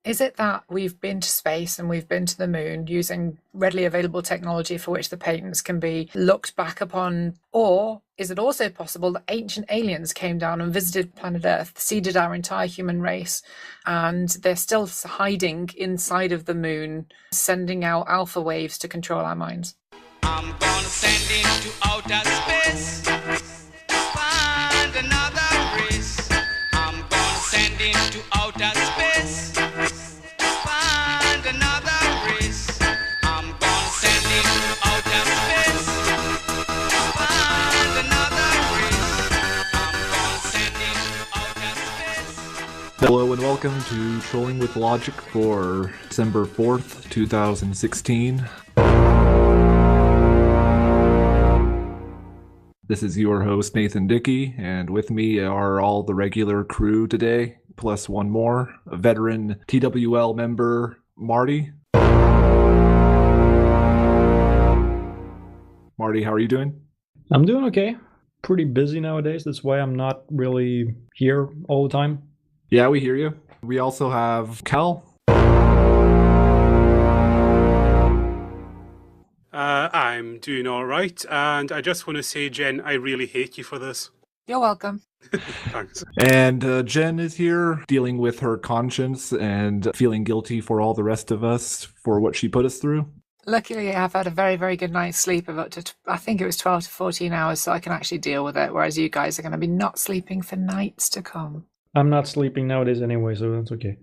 Is it that we've been to space and we've been to the moon using readily available technology for which the patents can be looked back upon? Or is it also possible that ancient aliens came down and visited planet Earth, seeded our entire human race, and they're still hiding inside of the moon, sending out alpha waves to control our minds? I'm gonna send into outer space, find another race. I'm gonna send into outer space, find another race. I'm gonna send into outer space, find another race. I'm gonna send into outer space. Hello and welcome to Trolling with Logic for December 4th, 2016. This is your host, Nathan Dickey, and with me are all the regular crew today, plus one more, a veteran TWL member, Marty. Marty, how are you doing? I'm doing okay. Pretty busy nowadays. That's why I'm not really here all the time. Yeah, we hear you. We also have Cal. I'm doing all right, and I just want to say, Jen, I really hate you for this. You're welcome. Thanks. And Jen is here dealing with her conscience and feeling guilty for all the rest of us for what she put us through. Luckily, I've had a very, very good night's sleep of up to, I think it was 12 to 14 hours, so I can actually deal with it, whereas you guys are going to be not sleeping for nights to come. I'm not sleeping nowadays anyway, so that's okay.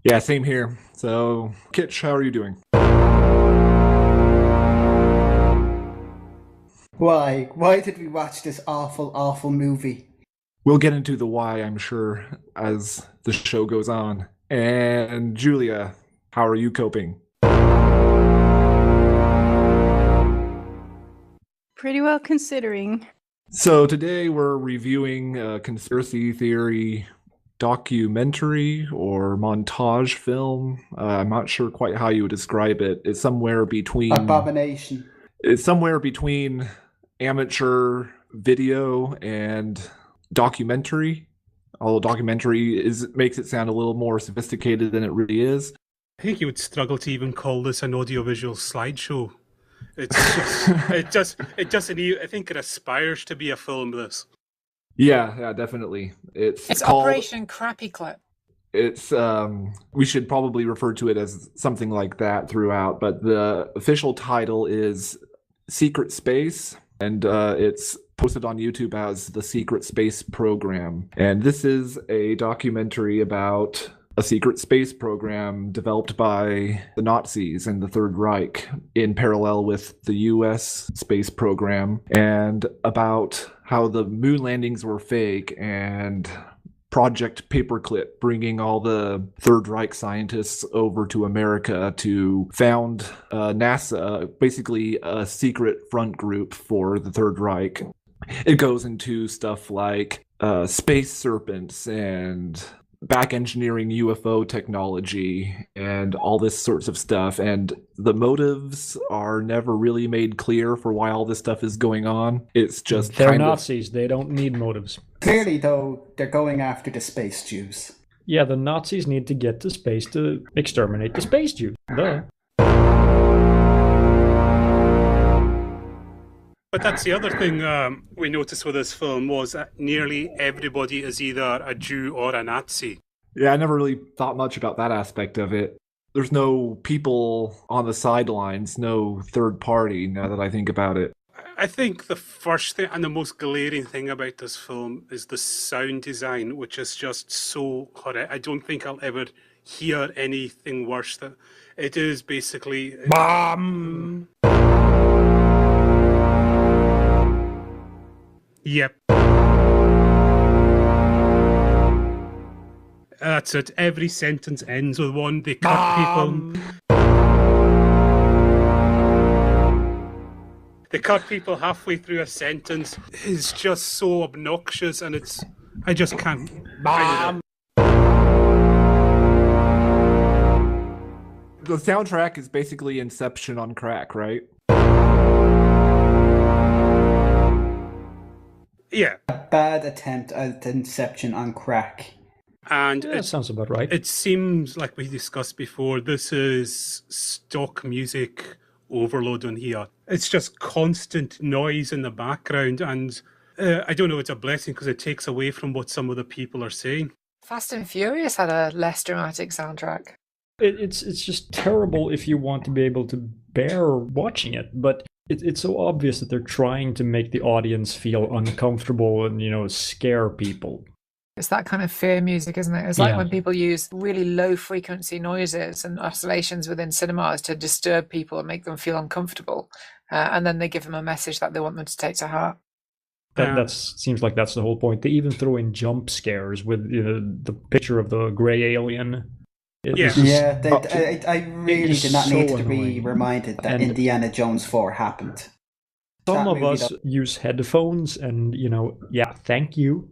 Yeah, same here. So, Kitch, how are you doing? Why? Why did we watch this awful, awful movie? We'll get into the why, I'm sure, as the show goes on. And Julia, how are you coping? Pretty well considering. So today we're reviewing a conspiracy theory documentary or montage film. I'm not sure quite how you would describe it. It's somewhere between... Abomination. It's somewhere between amateur video and documentary. Although documentary makes it sound a little more sophisticated than it really is. I think you would struggle to even call this an audiovisual slideshow. It's just, it doesn't even, I think it aspires to be a film, this. Yeah, definitely. It's called, Operation Crappy Clip. It's we should probably refer to it as something like that throughout, but the official title is Secret Space, and it's posted on YouTube as the Secret Space Program. And this is a documentary about a secret space program developed by the Nazis and the Third Reich in parallel with the US space program, and about how the moon landings were fake and Project Paperclip bringing all the Third Reich scientists over to America to found NASA, basically a secret front group for the Third Reich. It goes into stuff like space serpents and back engineering UFO technology and all this sorts of stuff, and the motives are never really made clear for why all this stuff is going on. It's just They're Nazis. They don't need motives. Clearly, though, they're going after the space Jews. Yeah, the Nazis need to get to space to exterminate the space Jews. Duh. But that's the other thing we noticed with this film was that nearly everybody is either a Jew or a Nazi. Yeah, I never really thought much about that aspect of it. There's no people on the sidelines, no third party, now that I think about it. I think the first thing and the most glaring thing about this film is the sound design, which is just so horrific. I don't think I'll ever hear anything worse. Than it is basically... Bomb! Yep. That's it. Every sentence ends with one. They cut people. They cut people halfway through a sentence. It's just so obnoxious, and I just can't. The soundtrack is basically Inception on crack, right? Yeah. A bad attempt at Inception on crack. And Yeah, that sounds about right. it seems like we discussed before, this is stock music overload on here. It's just constant noise in the background, and I don't know, it's a blessing because it takes away from what some of the people are saying. Fast and Furious had a less dramatic soundtrack. It's just terrible if you want to be able to bear watching it, but it's so obvious that they're trying to make the audience feel uncomfortable and, scare people. It's that kind of fear music, isn't it? It's like Yeah. when people use really low frequency noises and oscillations within cinemas to disturb people and make them feel uncomfortable. And then they give them a message that they want them to take to heart. That seems like that's the whole point. They even throw in jump scares with the picture of the gray alien. Yeah. Yeah, I really is did not need so to be annoying. reminded that And- Indiana Jones 4 happened. Some That of movie us use headphones and, thank you.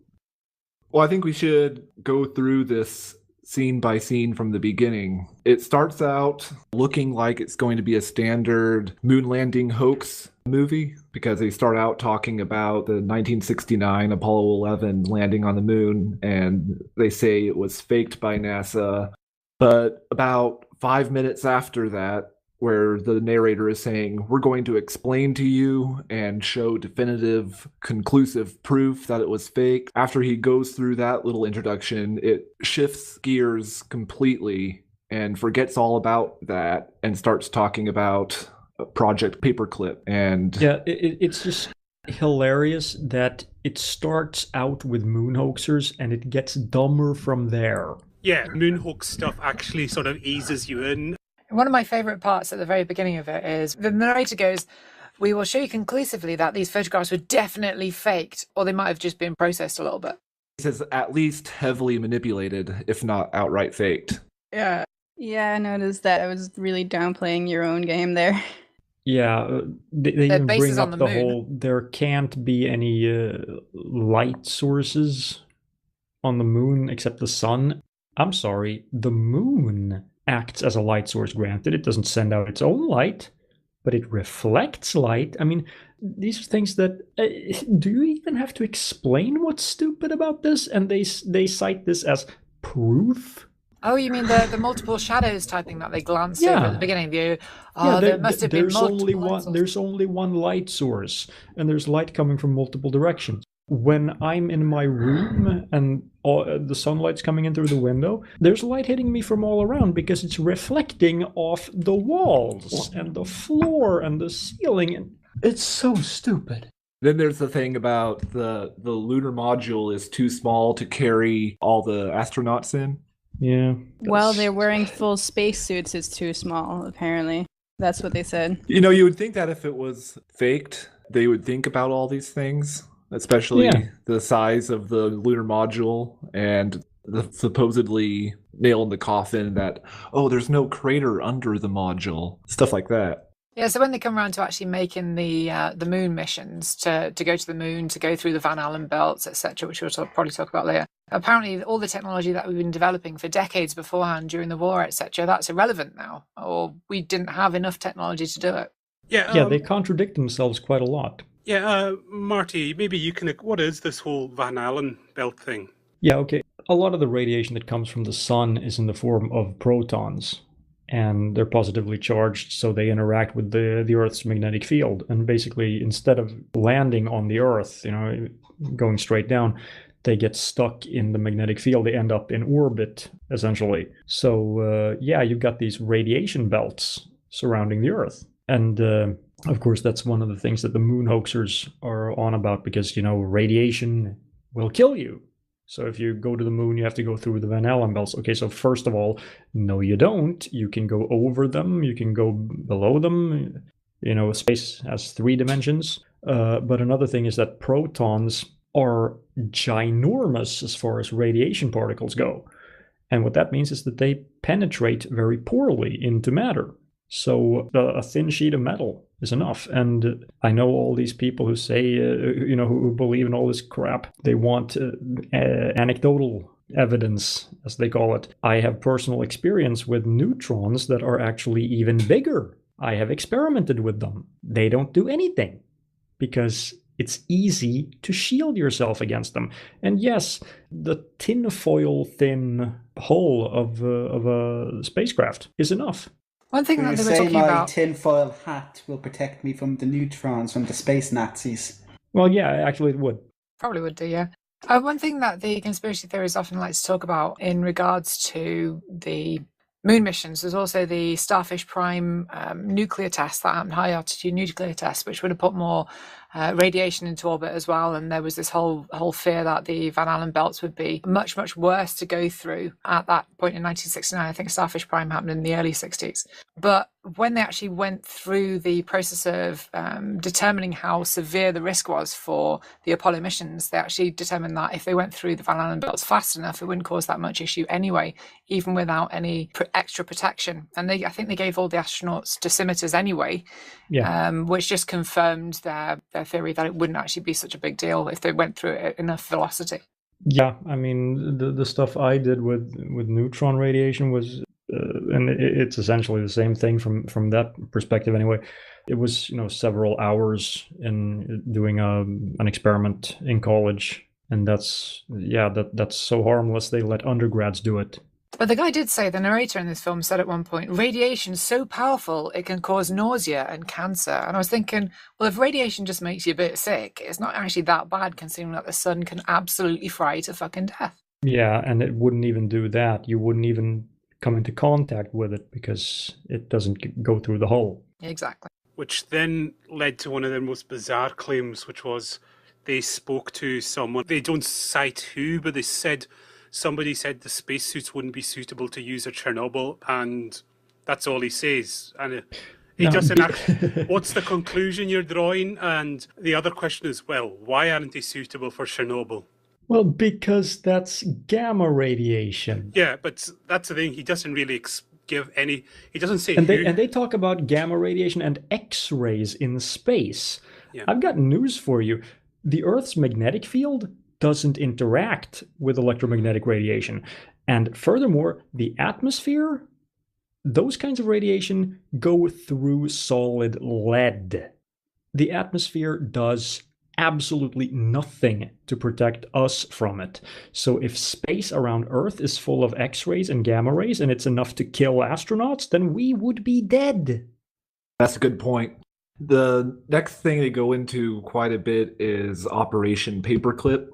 Well, I think we should go through this scene by scene from the beginning. It starts out looking like it's going to be a standard moon landing hoax movie because they start out talking about the 1969 Apollo 11 landing on the moon, and they say it was faked by NASA. But about 5 minutes after that, where the narrator is saying, we're going to explain to you and show definitive, conclusive proof that it was fake. After he goes through that little introduction, it shifts gears completely and forgets all about that and starts talking about Project Paperclip. And Yeah, it's just hilarious that it starts out with moon hoaxers and it gets dumber from there. Yeah, moon hoax stuff actually sort of eases you in. One of my favourite parts at the very beginning of it is the narrator goes, we will show you conclusively that these photographs were definitely faked, or they might have just been processed a little bit. he says at least heavily manipulated, if not outright faked. Yeah. Yeah, I noticed that. I was really downplaying your own game there. Yeah, they Their even base bring is up on the the moon. whole, there can't be any light sources on the moon except the sun. I'm sorry, the moon acts as a light source, granted. It doesn't send out its own light, but it reflects light. I mean, these are things that... do you even have to explain what's stupid about this? And they cite this as proof? Oh, you mean the multiple shadows typing that they glanced Yeah. over at the beginning? Yeah, There must have been there's multiple only light one. sources. There's only one light source, and there's light coming from multiple directions. When I'm in my room and the sunlight's coming in through the window, there's light hitting me from all around because it's reflecting off the walls and the floor and the ceiling. And it's so stupid. Then there's the thing about the lunar module is too small to carry all the astronauts in. Yeah. While they're wearing full spacesuits, it's too small, apparently. That's what they said. You know, you would think that if it was faked, they would think about all these things, especially Yeah. the size of the lunar module and the supposedly nail in the coffin that, oh, there's no crater under the module, stuff like that. Yeah, so when they come around to actually making the moon missions to go to the moon, to go through the Van Allen belts, etc., which we'll probably talk about later, apparently all the technology that we've been developing for decades beforehand during the war, etc., that's irrelevant now, or we didn't have enough technology to do it. Yeah, they contradict themselves quite a lot. Marty, maybe you can... What is this whole Van Allen belt thing? Yeah, okay. A lot of the radiation that comes from the sun is in the form of protons, and they're positively charged, so they interact with the Earth's magnetic field. And basically, instead of landing on the Earth, going straight down, they get stuck in the magnetic field. They end up in orbit, essentially. So, you've got these radiation belts surrounding the Earth. And, of course, that's one of the things that the moon hoaxers are on about, because, radiation will kill you. So if you go to the moon, you have to go through the Van Allen belts. Okay, so first of all, no, you don't. You can go over them. You can go below them. Space has 3 dimensions. But another thing is that protons are ginormous as far as radiation particles go. And what that means is that they penetrate very poorly into matter. So a thin sheet of metal is enough. And I know all these people who say, who believe in all this crap. They want anecdotal evidence, as they call it. I have personal experience with neutrons that are actually even bigger. I have experimented with them. They don't do anything because it's easy to shield yourself against them. And yes, the tinfoil thin hull of a spacecraft is enough. One thing So that you they were say talking my about. tinfoil hat will protect me from the neutrons from the space Nazis. Well, yeah, actually it would. Probably would do, yeah. One thing that the conspiracy theorists often like to talk about in regards to the moon missions was also the Starfish Prime nuclear test, that high altitude nuclear test, which would have put more radiation into orbit as well. And there was this whole fear that the Van Allen belts would be much, much worse to go through at that point in 1969. I think Starfish Prime happened in the early 60s. But when they actually went through the process of determining how severe the risk was for the Apollo missions, they actually determined that if they went through the Van Allen belts fast enough, it wouldn't cause that much issue anyway, even without any extra protection. And I think they gave all the astronauts dosimeters anyway, which just confirmed their theory that it wouldn't actually be such a big deal if they went through it at enough velocity. Yeah, I mean, the stuff I did with neutron radiation was, and it's essentially the same thing from that perspective anyway. It was, several hours in doing an experiment in college, and that's so harmless they let undergrads do it. But the guy did say, the narrator in this film said at one point, radiation's so powerful it can cause nausea and cancer. And I was thinking, well, if radiation just makes you a bit sick, it's not actually that bad considering that the sun can absolutely fry you to fucking death. Yeah, and it wouldn't even do that. You wouldn't even come into contact with it because it doesn't go through the hull. Exactly. Which then led to one of their most bizarre claims, which was they spoke to someone. They don't cite who, but they said somebody said the spacesuits wouldn't be suitable to use at Chernobyl, and that's all he says. And he doesn't actually. What's the conclusion you're drawing? And the other question is, well, why aren't they suitable for Chernobyl? Well, because that's gamma radiation. Yeah, but that's the thing. He doesn't really give any. He doesn't say. And they talk about gamma radiation and X-rays in space. Yeah. I've got news for you. The Earth's magnetic field doesn't interact with electromagnetic radiation. And furthermore, the atmosphere, those kinds of radiation go through solid lead. The atmosphere does absolutely nothing to protect us from it. So if space around Earth is full of X-rays and gamma rays and it's enough to kill astronauts, then we would be dead. That's a good point. The next thing they go into quite a bit is Operation Paperclip.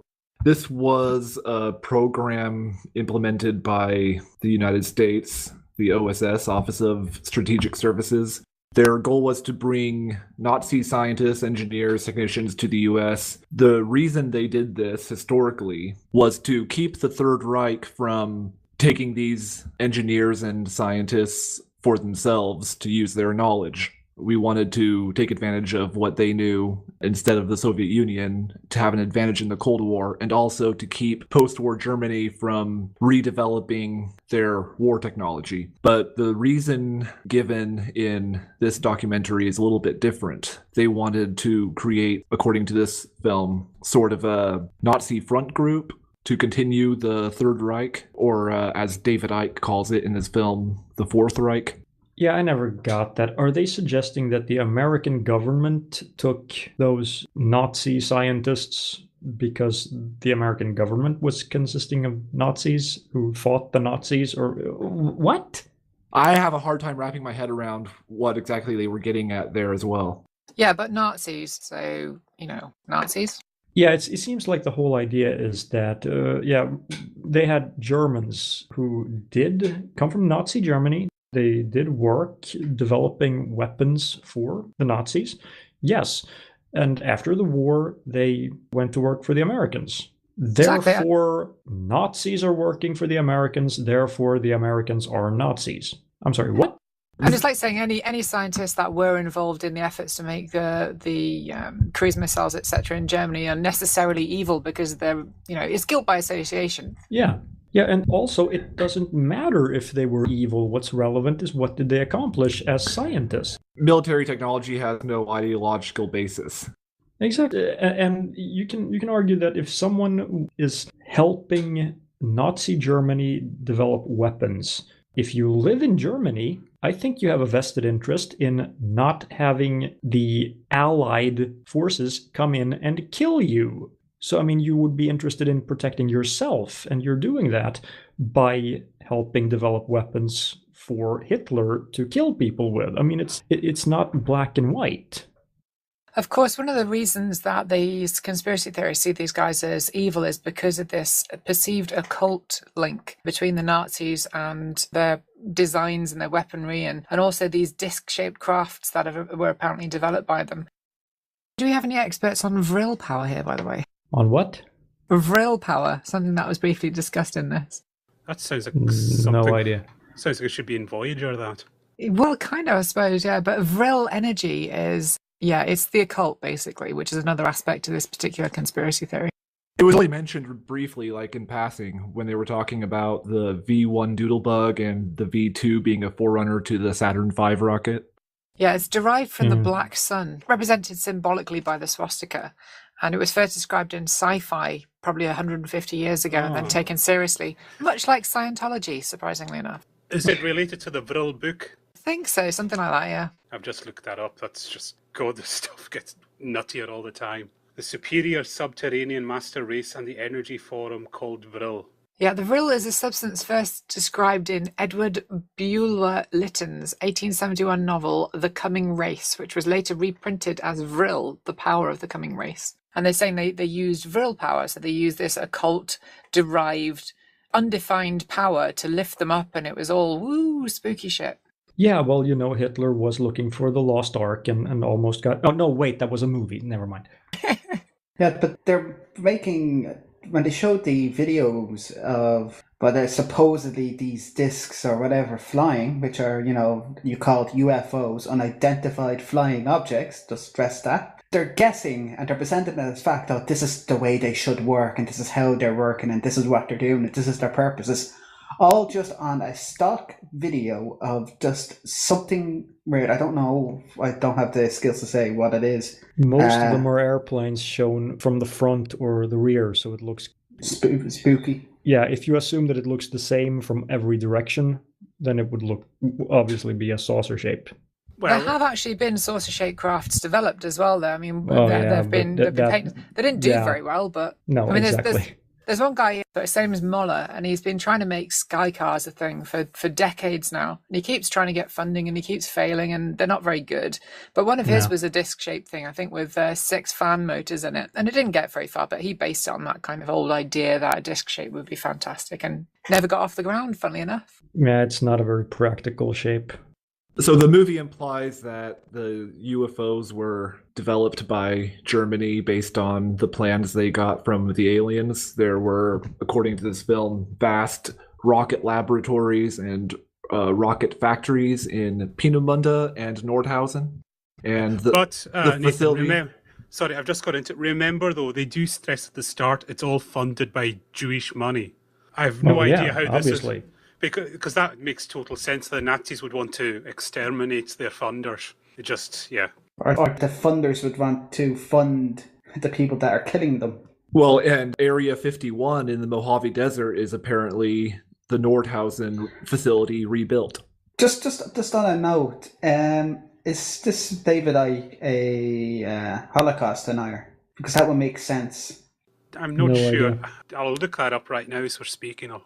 This was a program implemented by the United States, the OSS, Office of Strategic Services. Their goal was to bring Nazi scientists, engineers, technicians to the US. The reason they did this historically was to keep the Third Reich from taking these engineers and scientists for themselves to use their knowledge. We wanted to take advantage of what they knew instead of the Soviet Union to have an advantage in the Cold War, and also to keep post-war Germany from redeveloping their war technology. But the reason given in this documentary is a little bit different. They wanted to create, according to this film, sort of a Nazi front group to continue the Third Reich, or as David Icke calls it in his film, the Fourth Reich. Yeah, I never got that. Are they suggesting that the American government took those Nazi scientists because the American government was consisting of Nazis who fought the Nazis, or what? I have a hard time wrapping my head around what exactly they were getting at there as well. Yeah, but Nazis, so, Nazis. Yeah, it seems like the whole idea is that, they had Germans who did come from Nazi Germany. They did work developing weapons for the Nazis. Yes. And after the war, they went to work for the Americans. Exactly. Therefore, Nazis are working for the Americans. Therefore, the Americans are Nazis. I'm sorry, what? And it's like saying any scientists that were involved in the efforts to make the cruise missiles, etc., in Germany are necessarily evil because they're, it's guilt by association. Yeah. Yeah, and also it doesn't matter if they were evil. What's relevant is what did they accomplish as scientists. Military technology has no ideological basis. Exactly, and you can argue that if someone is helping Nazi Germany develop weapons, If you live in Germany, I think you have a vested interest in not having the Allied forces come in and kill you. So, I mean, you would be interested in protecting yourself, and you're doing that by helping develop weapons for Hitler to kill people with. I mean, it's not black and white. Of course, one of the reasons that these conspiracy theorists see these guys as evil is because of this perceived occult link between the Nazis and their designs and their weaponry, and also these disc-shaped crafts that were apparently developed by them. Do we have any experts on vril power here, by the way? On what? Vril power, something that was briefly discussed in this. That sounds like something. No idea. Sounds like it should be in Voyager, that. Well, kind of, I suppose, yeah. But vril energy is, yeah, it's the occult, basically, which is another aspect to this particular conspiracy theory. It was only mentioned briefly, like in passing, when they were talking about the V1 Doodlebug and the V2 being a forerunner to the Saturn V rocket. Yeah, it's derived from the black sun, represented symbolically by the swastika. And it was first described in sci-fi probably 150 years ago and then taken seriously, much like Scientology, surprisingly enough. Is it related to the Vril book? I think so, something like that, yeah. I've just looked that up. That's just, God, this stuff gets nuttier all the time. The superior subterranean master race and the energy forum called Vril. Yeah, the vril is a substance first described in Edward Bulwer-Lytton's 1871 novel The Coming Race, which was later reprinted as Vril, the Power of the Coming Race. And they're saying they used vril power, so they used this occult-derived, undefined power to lift them up, and it was all, woo, spooky shit. Yeah, well, you know, Hitler was looking for the Lost Ark and almost got... Oh, no, wait, that was a movie. Never mind. Yeah, but they're making... When they showed the videos of, well, there's supposedly these discs or whatever flying, which are, you know, you called UFOs, unidentified flying objects, just stress that. They're guessing and they're presenting it as fact, oh, this is the way they should work and this is how they're working and this is what they're doing and this is their purposes. All just on a stock video of just something weird. I don't know. I don't have the skills to say what it is. Most of them are airplanes shown from the front or the rear, so it looks... spooky. Yeah, if you assume that it looks the same from every direction, then it would obviously be a saucer shape. Well, there have actually been saucer-shaped crafts developed as well, though. I mean, yeah, they've been painted. They didn't do very well, but... No, I mean, exactly. There's one guy, his name is Muller, and he's been trying to make sky cars a thing for decades now. And he keeps trying to get funding and he keeps failing, and they're not very good. But one of his was a disc-shaped thing, I think, with 6 fan motors in it. And it didn't get very far, but he based it on that kind of old idea that a disc shape would be fantastic and never got off the ground, funnily enough. Yeah, it's not a very practical shape. So the movie implies that the UFOs were developed by Germany based on the plans they got from the aliens. There were, according to this film, vast rocket laboratories and rocket factories in Peenemünde and Nordhausen. And the facility... Nathan, sorry, I've just got into it. Remember, though, they do stress at the start, it's all funded by Jewish money. I have no idea how obviously. This is... Because that makes total sense. The Nazis would want to exterminate their funders. It just, yeah. Or the funders would want to fund the people that are killing them. Well, and Area 51 in the Mojave Desert is apparently the Nordhausen facility rebuilt. Just on a note, is this David Icke a Holocaust denier? Because that would make sense. I'm not No sure. idea. I'll look that up right now as we're speaking of.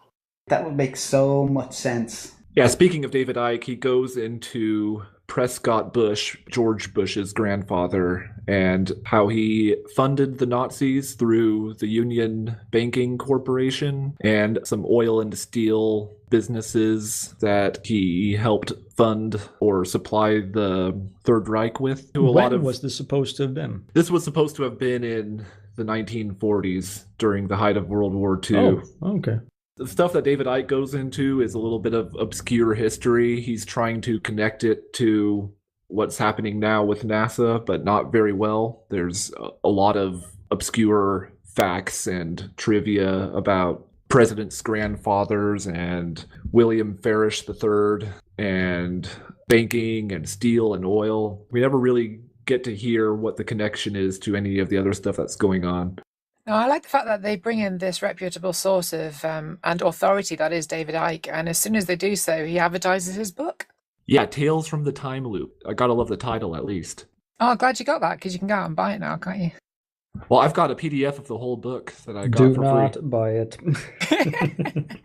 That would make so much sense. Yeah, speaking of David Icke, he goes into Prescott Bush, George Bush's grandfather, and how he funded the Nazis through the Union Banking Corporation and some oil and steel businesses that he helped fund or supply the Third Reich with. When was this supposed to have been? This was supposed to have been in the 1940s during the height of World War II. Oh, okay. The stuff that David Icke goes into is a little bit of obscure history. He's trying to connect it to what's happening now with NASA, but not very well. There's a lot of obscure facts and trivia about presidents' grandfathers and William Farish III and banking and steel and oil. We never really get to hear what the connection is to any of the other stuff that's going on. No, I like the fact that they bring in this reputable source of and authority that is David Icke, and as soon as they do so, he advertises his book. Yeah, Tales from the Time Loop. I gotta love the title at least. Oh, glad you got that, because you can go out and buy it now, can't you? Well, I've got a PDF of the whole book that I got Do for not free. buy it.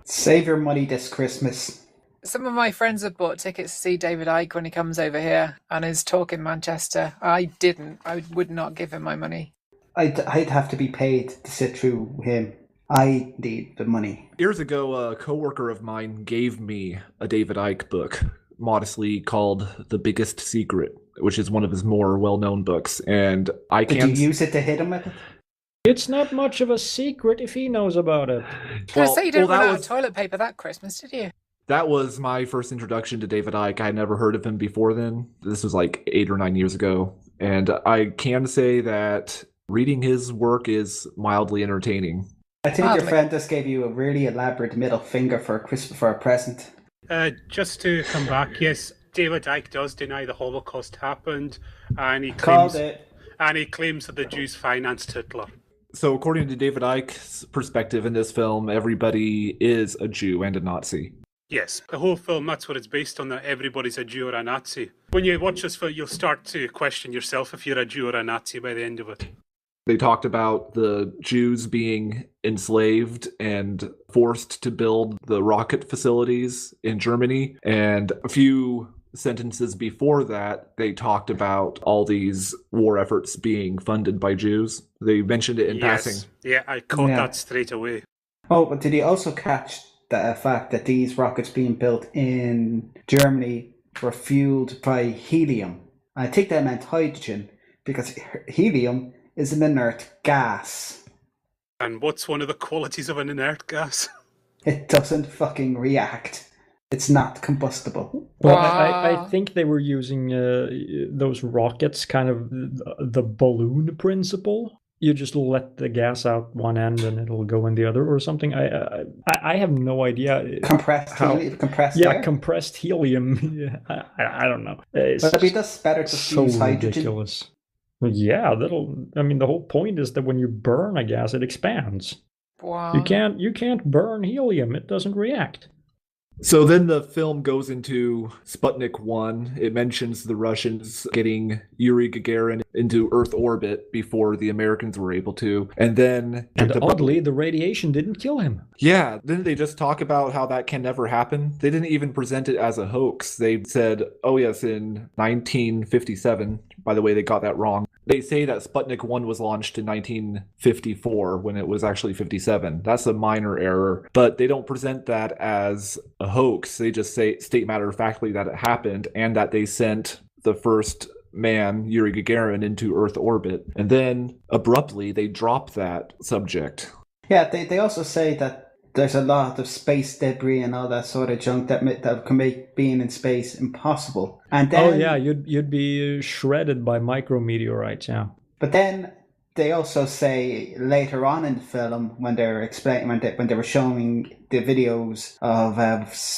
Save your money this Christmas. Some of my friends have bought tickets to see David Icke when he comes over here and his talk in Manchester. I didn't. I would not give him my money. I'd have to be paid to sit through him. I need the money. Years ago, a coworker of mine gave me a David Icke book, modestly called The Biggest Secret, which is one of his more well-known books. And I Did can't... you use it to hit him with it? It's not much of a secret if he knows about it. I was going to say you didn't well, run that out was- of toilet paper that Christmas, did you? That was my first introduction to David Icke. I had never heard of him before then. This was like 8 or 9 years ago. And I can say that reading his work is mildly entertaining. I think your Hardly. friend just gave you a really elaborate middle finger for a present. Just to come back, yes, David Icke does deny the Holocaust happened, and he Called claims it. that the Jews financed Hitler. So according to David Icke's perspective in this film, everybody is a Jew and a Nazi. Yes, the whole film, that's what it's based on, that everybody's a Jew or a Nazi. When you watch this film, you'll start to question yourself if you're a Jew or a Nazi by the end of it. They talked about the Jews being enslaved and forced to build the rocket facilities in Germany. And a few sentences before that, they talked about all these war efforts being funded by Jews. They mentioned it in passing. Yeah, I caught Yeah. that straight away. Oh, but did he also catch the fact that these rockets being built in Germany were fueled by helium? I think they meant hydrogen, because helium is an inert gas. And what's one of the qualities of an inert gas? It doesn't fucking react. It's not combustible. Well, Wow. I think they were using those rockets, kind of the balloon principle. You just let the gas out one end and it'll go in the other, or something. I have no idea. Compressed How- helium, compressed Yeah, air. compressed helium. Yeah, I don't know. It's But it'd be just better to so use hydrogen. ridiculous. Yeah, I mean, the whole point is that when you burn a gas, it expands. Wow. You can't burn helium; it doesn't react. So then the film goes into Sputnik 1. It mentions the Russians getting Yuri Gagarin into Earth orbit before the Americans were able to. And then... And oddly, the radiation didn't kill him. Yeah, didn't they just talk about how that can never happen? They didn't even present it as a hoax. They said, oh yes, in 1957, by the way, they got that wrong. They say that Sputnik 1 was launched in 1954 when it was actually 57. That's a minor error, but they don't present that as a hoax. They just state matter-of-factly that it happened and that they sent the first man, Yuri Gagarin, into Earth orbit. And then abruptly they drop that subject. Yeah, they also say that there's a lot of space debris and all that sort of junk that can make being in space impossible. And then, Oh yeah, you'd be shredded by micrometeorites. Yeah. but then they also say later on in the film when they're explaining when they were showing the videos of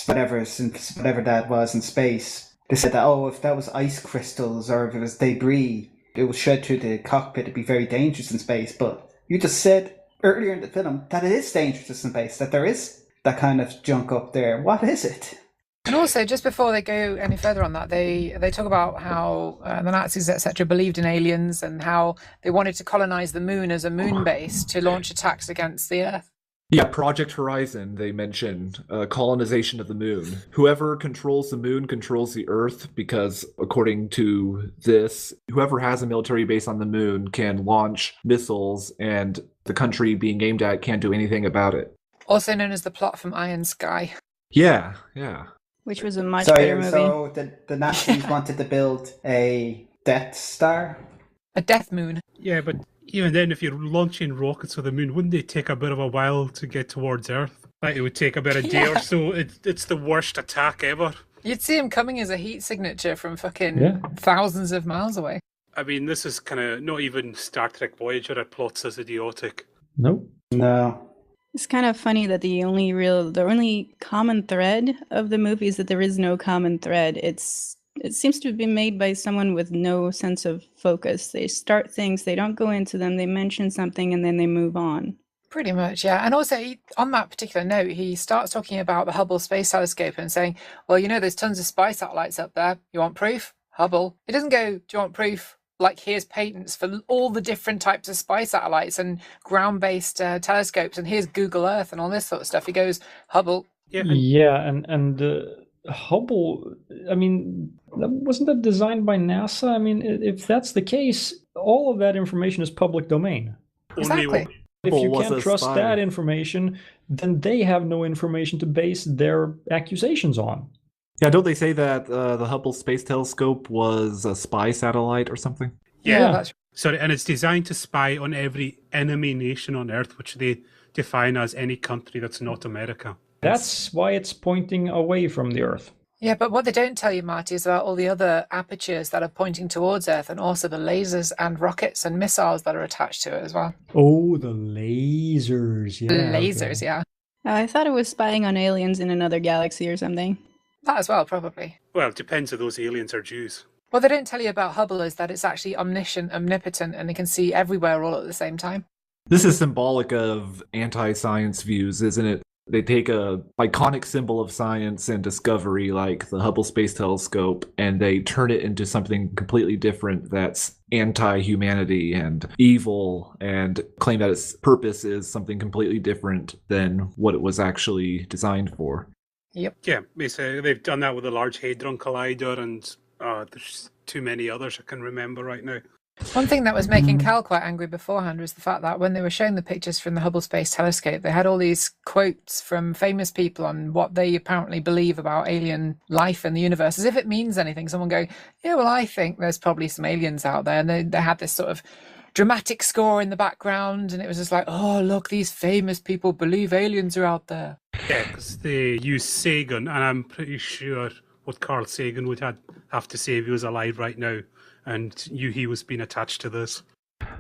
whatever that was in space, they said that if that was ice crystals or if it was debris, it was shed through the cockpit. It'd be very dangerous in space. But you just said earlier in the film that it is dangerous in space, that there is that kind of junk up there. What is it? And also, just before they go any further on that, they talk about how the Nazis, etc., believed in aliens and how they wanted to colonize the moon as a moon base to launch attacks against the Earth. Yeah, Project Horizon, they mentioned colonization of the moon. Whoever controls the moon controls the Earth because, according to this, whoever has a military base on the moon can launch missiles and the country being aimed at can't do anything about it. Also known as the plot from Iron Sky. Yeah. Which was a much better movie. So the Nazis wanted to build a Death Star. A death moon. Yeah, but even then, if you're launching rockets to the moon, wouldn't they take a bit of a while to get towards Earth? Like, it would take about a day or so. It's the worst attack ever. You'd see him coming as a heat signature from fucking Yeah. thousands of miles away. I mean, this is kind of not even Star Trek Voyager at plots as idiotic. Nope. No. It's kind of funny that the only common thread of the movie is that there is no common thread. It's It seems to be made by someone with no sense of focus. They start things, they don't go into them, they mention something, and then they move on. Pretty much, yeah. And also, on that particular note, he starts talking about the Hubble Space Telescope and saying, well, there's tons of spy satellites up there. You want proof? Hubble. It doesn't go, do you want proof? Like, here's patents for all the different types of spy satellites and ground-based telescopes, and here's Google Earth and all this sort of stuff. He goes, Hubble. Yeah, and Hubble, I mean, wasn't that designed by NASA? I mean, if that's the case, all of that information is public domain. Exactly. If you was can't a trust spy. that information, then they have no information to base their accusations on. Yeah, don't they say that the Hubble Space Telescope was a spy satellite or something? Yeah. That's Sorry, and it's designed to spy on every enemy nation on Earth, which they define as any country that's not America. That's why it's pointing away from the Earth. Yeah, but what they don't tell you, Marty, is about all the other apertures that are pointing towards Earth, and also the lasers and rockets and missiles that are attached to it as well. Oh, the lasers, yeah. Lasers, okay. yeah. I thought it was spying on aliens in another galaxy or something. That as well, probably. Well, it depends if those aliens are Jews. What they don't tell you about Hubble is that it's actually omniscient, omnipotent, and it can see everywhere all at the same time. This is symbolic of anti-science views, isn't it? They take a iconic symbol of science and discovery like the Hubble Space Telescope and they turn it into something completely different that's anti-humanity and evil and claim that its purpose is something completely different than what it was actually designed for. Yep. Yeah, basically, they've done that with the Large Hadron Collider, and there's too many others I can remember right now. One thing that was making Cal quite angry beforehand was the fact that when they were showing the pictures from the Hubble Space Telescope, they had all these quotes from famous people on what they apparently believe about alien life in the universe, as if it means anything. Someone going, yeah, well, I think there's probably some aliens out there. And they had this sort of dramatic score in the background, and it was just like, oh, look, these famous people believe aliens are out there. Yeah, because they use Sagan, and I'm pretty sure what Carl Sagan would have to say if he was alive right now, and he was being attached to this.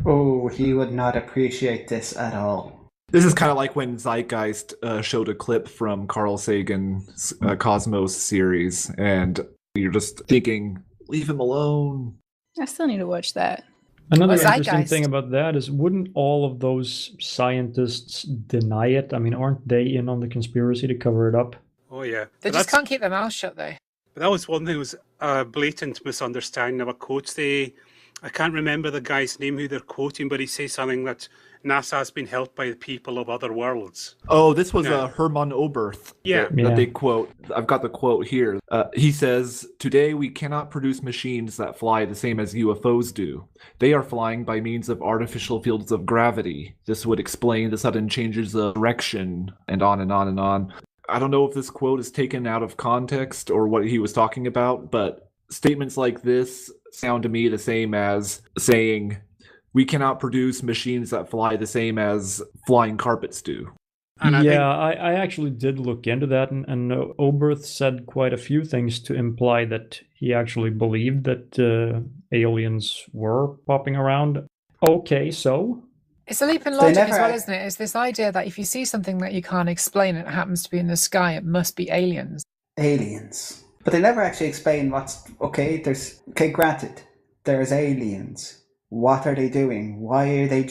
Oh, he would not appreciate this at all. This is kind of like when Zeitgeist showed a clip from Carl Sagan's Cosmos series, and you're just thinking, leave him alone. I still need to watch that. Another Well, interesting Zeitgeist. thing about that is, wouldn't all of those scientists deny it? I mean, aren't they in on the conspiracy to cover it up? Oh, yeah. They But just can't keep their mouths shut, though. But that was one thing, was a blatant misunderstanding of a quote. I can't remember the guy's name who they're quoting, but he says something that NASA has been helped by the people of other worlds. Oh, this was No. Hermann Oberth. Yeah. That Yeah. they quote. I've got the quote here. He says, "Today we cannot produce machines that fly the same as UFOs do. They are flying by means of artificial fields of gravity. This would explain the sudden changes of direction," and on and on and on. I don't know if this quote is taken out of context or what he was talking about, but statements like this sound to me the same as saying, we cannot produce machines that fly the same as flying carpets do. And I actually did look into that, and Oberth said quite a few things to imply that he actually believed that aliens were popping around. Okay, so? It's a leap in They logic never as well, act- isn't it? It's this idea that if you see something that you can't explain and it happens to be in the sky, it must be aliens. Aliens. But they never actually explain granted, there's aliens. What are they doing? What are they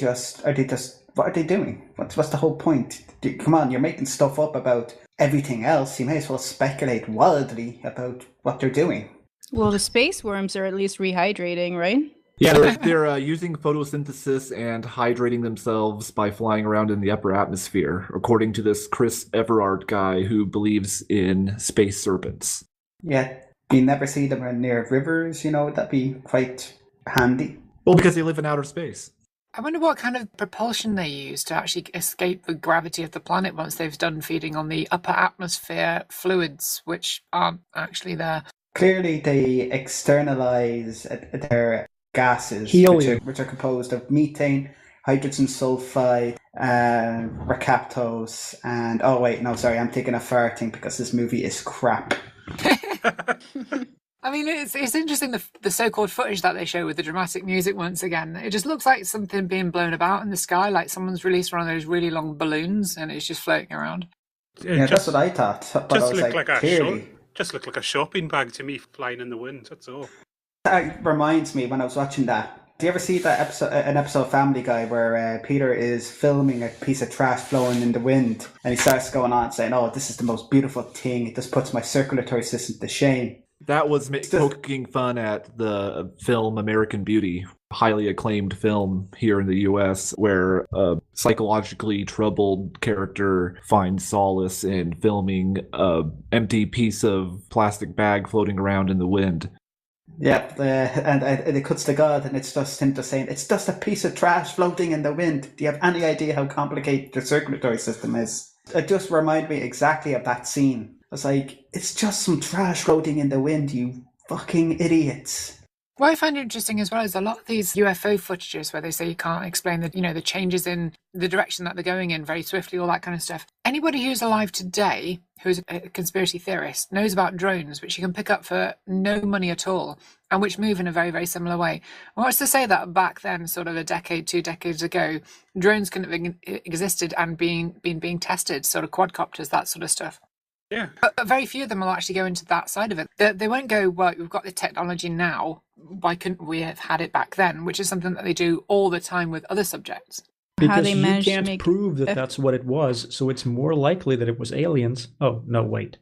doing? What's the whole point? Come on, you're making stuff up about everything else. You may as well speculate wildly about what they're doing. Well, the space worms are at least rehydrating, right? Yeah, they're using photosynthesis and hydrating themselves by flying around in the upper atmosphere, according to this Chris Everard guy who believes in space serpents. Yeah, you never see them near rivers, that'd be quite handy. Well, because they live in outer space. I wonder what kind of propulsion they use to actually escape the gravity of the planet once they've done feeding on the upper atmosphere fluids, which aren't actually there. Clearly, they externalize their gases, Helium. which are composed of methane, hydrogen sulfide, recaptose, and I'm taking a farting because this movie is crap. I mean, it's interesting, the so-called footage that they show with the dramatic music once again. It just looks like something being blown about in the sky, like someone's released one of those really long balloons and it's just floating around. Yeah, that's what I thought. But I Just was looked like a clearly, Just looked like a shopping bag to me flying in the wind, that's all. That reminds me when I was watching that. Do you ever see that episode, an episode of Family Guy where Peter is filming a piece of trash flowing in the wind, and he starts going on saying, "Oh, this is the most beautiful thing. It just puts my circulatory system to shame." That was poking fun at the film American Beauty, highly acclaimed film here in the US, where a psychologically troubled character finds solace in filming a empty piece of plastic bag floating around in the wind. Yeah, and it cuts to God, and it's just him just saying, "It's just a piece of trash floating in the wind. Do you have any idea how complicated the circulatory system is?" It just reminded me exactly of that scene. It's like, it's just some trash floating in the wind, you fucking idiots. What I find interesting as well is a lot of these UFO footages where they say you can't explain the changes in the direction that they're going in very swiftly, all that kind of stuff. Anybody who's alive today, who's a conspiracy theorist, knows about drones, which you can pick up for no money at all, and which move in a very, very similar way. What's to say that back then, sort of a decade, 2 decades ago, drones couldn't have existed and being tested, sort of quadcopters, that sort of stuff? Yeah. But very few of them will actually go into that side of it. They won't go, well, we've got the technology now, why couldn't we have had it back then? Which is something that they do all the time with other subjects. Because you can't prove that that's what it was, so it's more likely that it was aliens. Oh, no, wait.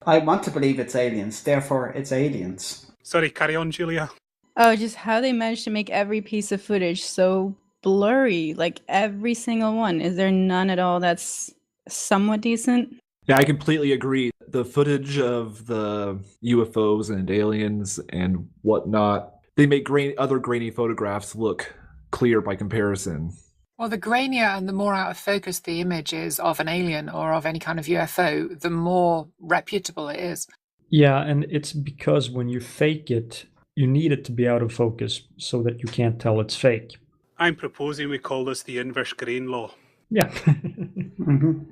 I want to believe it's aliens, therefore it's aliens. Sorry, carry on, Julia. Oh, just how they managed to make every piece of footage so blurry, like every single one. Is there none at all that's somewhat decent? Yeah, I completely agree. The footage of the UFOs and aliens and whatnot, they make other grainy photographs look clear by comparison. Well, the grainier and the more out of focus the image is of an alien or of any kind of UFO, the more reputable it is. Yeah, and it's because when you fake it, you need it to be out of focus so that you can't tell it's fake. I'm proposing we call this the inverse grain law. Yeah. Mm-hmm.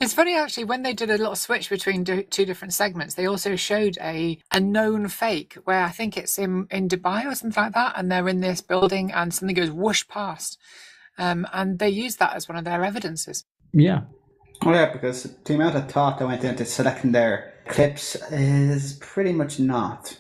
It's funny, actually, when they did a little switch between two different segments, they also showed a known fake where I think it's in Dubai or something like that, and they're in this building and something goes whoosh past. And they used that as one of their evidences. Yeah. Oh yeah, because the amount of thought that went into selecting their clips is pretty much not.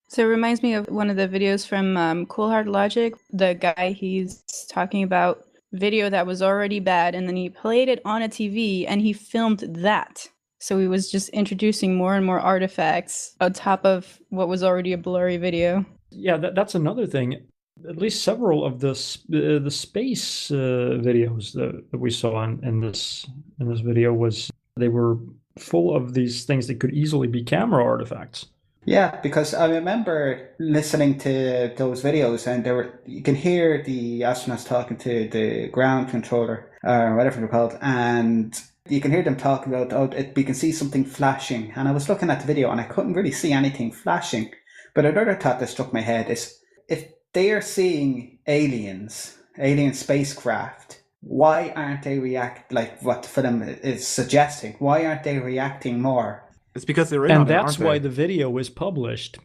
So it reminds me of one of the videos from Cool Hard Logic. The guy, he's talking about video that was already bad, and then he played it on a TV and he filmed that. So he was just introducing more and more artifacts on top of what was already a blurry video. Yeah, that's another thing. At least several of the space videos that we saw in this video they were full of these things that could easily be camera artifacts. Yeah, because I remember listening to those videos, and you can hear the astronauts talking to the ground controller or whatever they're called, and you can hear them talking about, we can see something flashing. And I was looking at the video and I couldn't really see anything flashing. But another thought that struck my head is, if they are seeing alien spacecraft, why aren't they react like what the film is suggesting? Why aren't they reacting more? It's because they're in and on it, that's aren't they? why the video is published.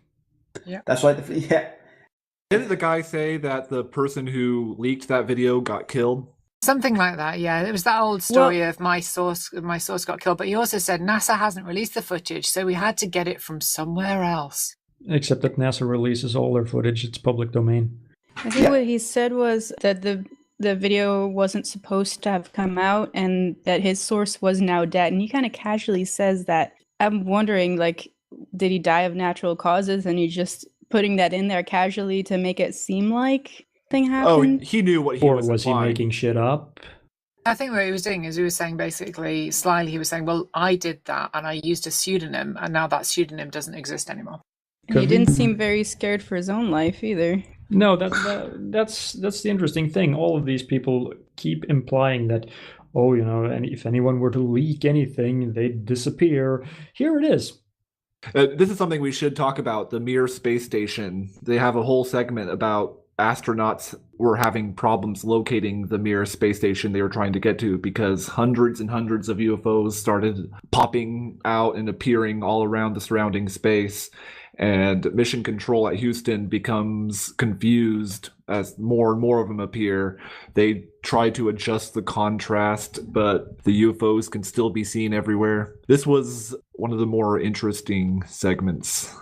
Yeah, that's why. Didn't the guy say that the person who leaked that video got killed? something like that. Yeah, it was that old story of my source got killed. But he also said NASA hasn't released the footage, so we had to get it from somewhere else. Except that NASA releases all their footage; it's public domain. I think what he said was that the video wasn't supposed to have come out, and that his source was now dead. And he kind of casually says that. I'm wondering, like, did he die of natural causes, and he's just putting that in there casually to make it seem like thing happened? Oh, he knew what he was was implying. he making shit up? I think what he was doing is he was saying basically, slyly, he was saying, well, I did that and I used a pseudonym, and now that pseudonym doesn't exist anymore. And he didn't seem very scared for his own life either. No, that's the interesting thing. All of these people keep implying that, oh, and if anyone were to leak anything, they'd disappear. Here it is. This is something we should talk about, the Mir space station. They have a whole segment about astronauts were having problems locating the Mir space station they were trying to get to because hundreds and hundreds of UFOs started popping out and appearing all around the surrounding space. and mission control at Houston becomes confused as more and more of them appear. They try to adjust the contrast, but the UFOs can still be seen everywhere. This was one of the more interesting segments.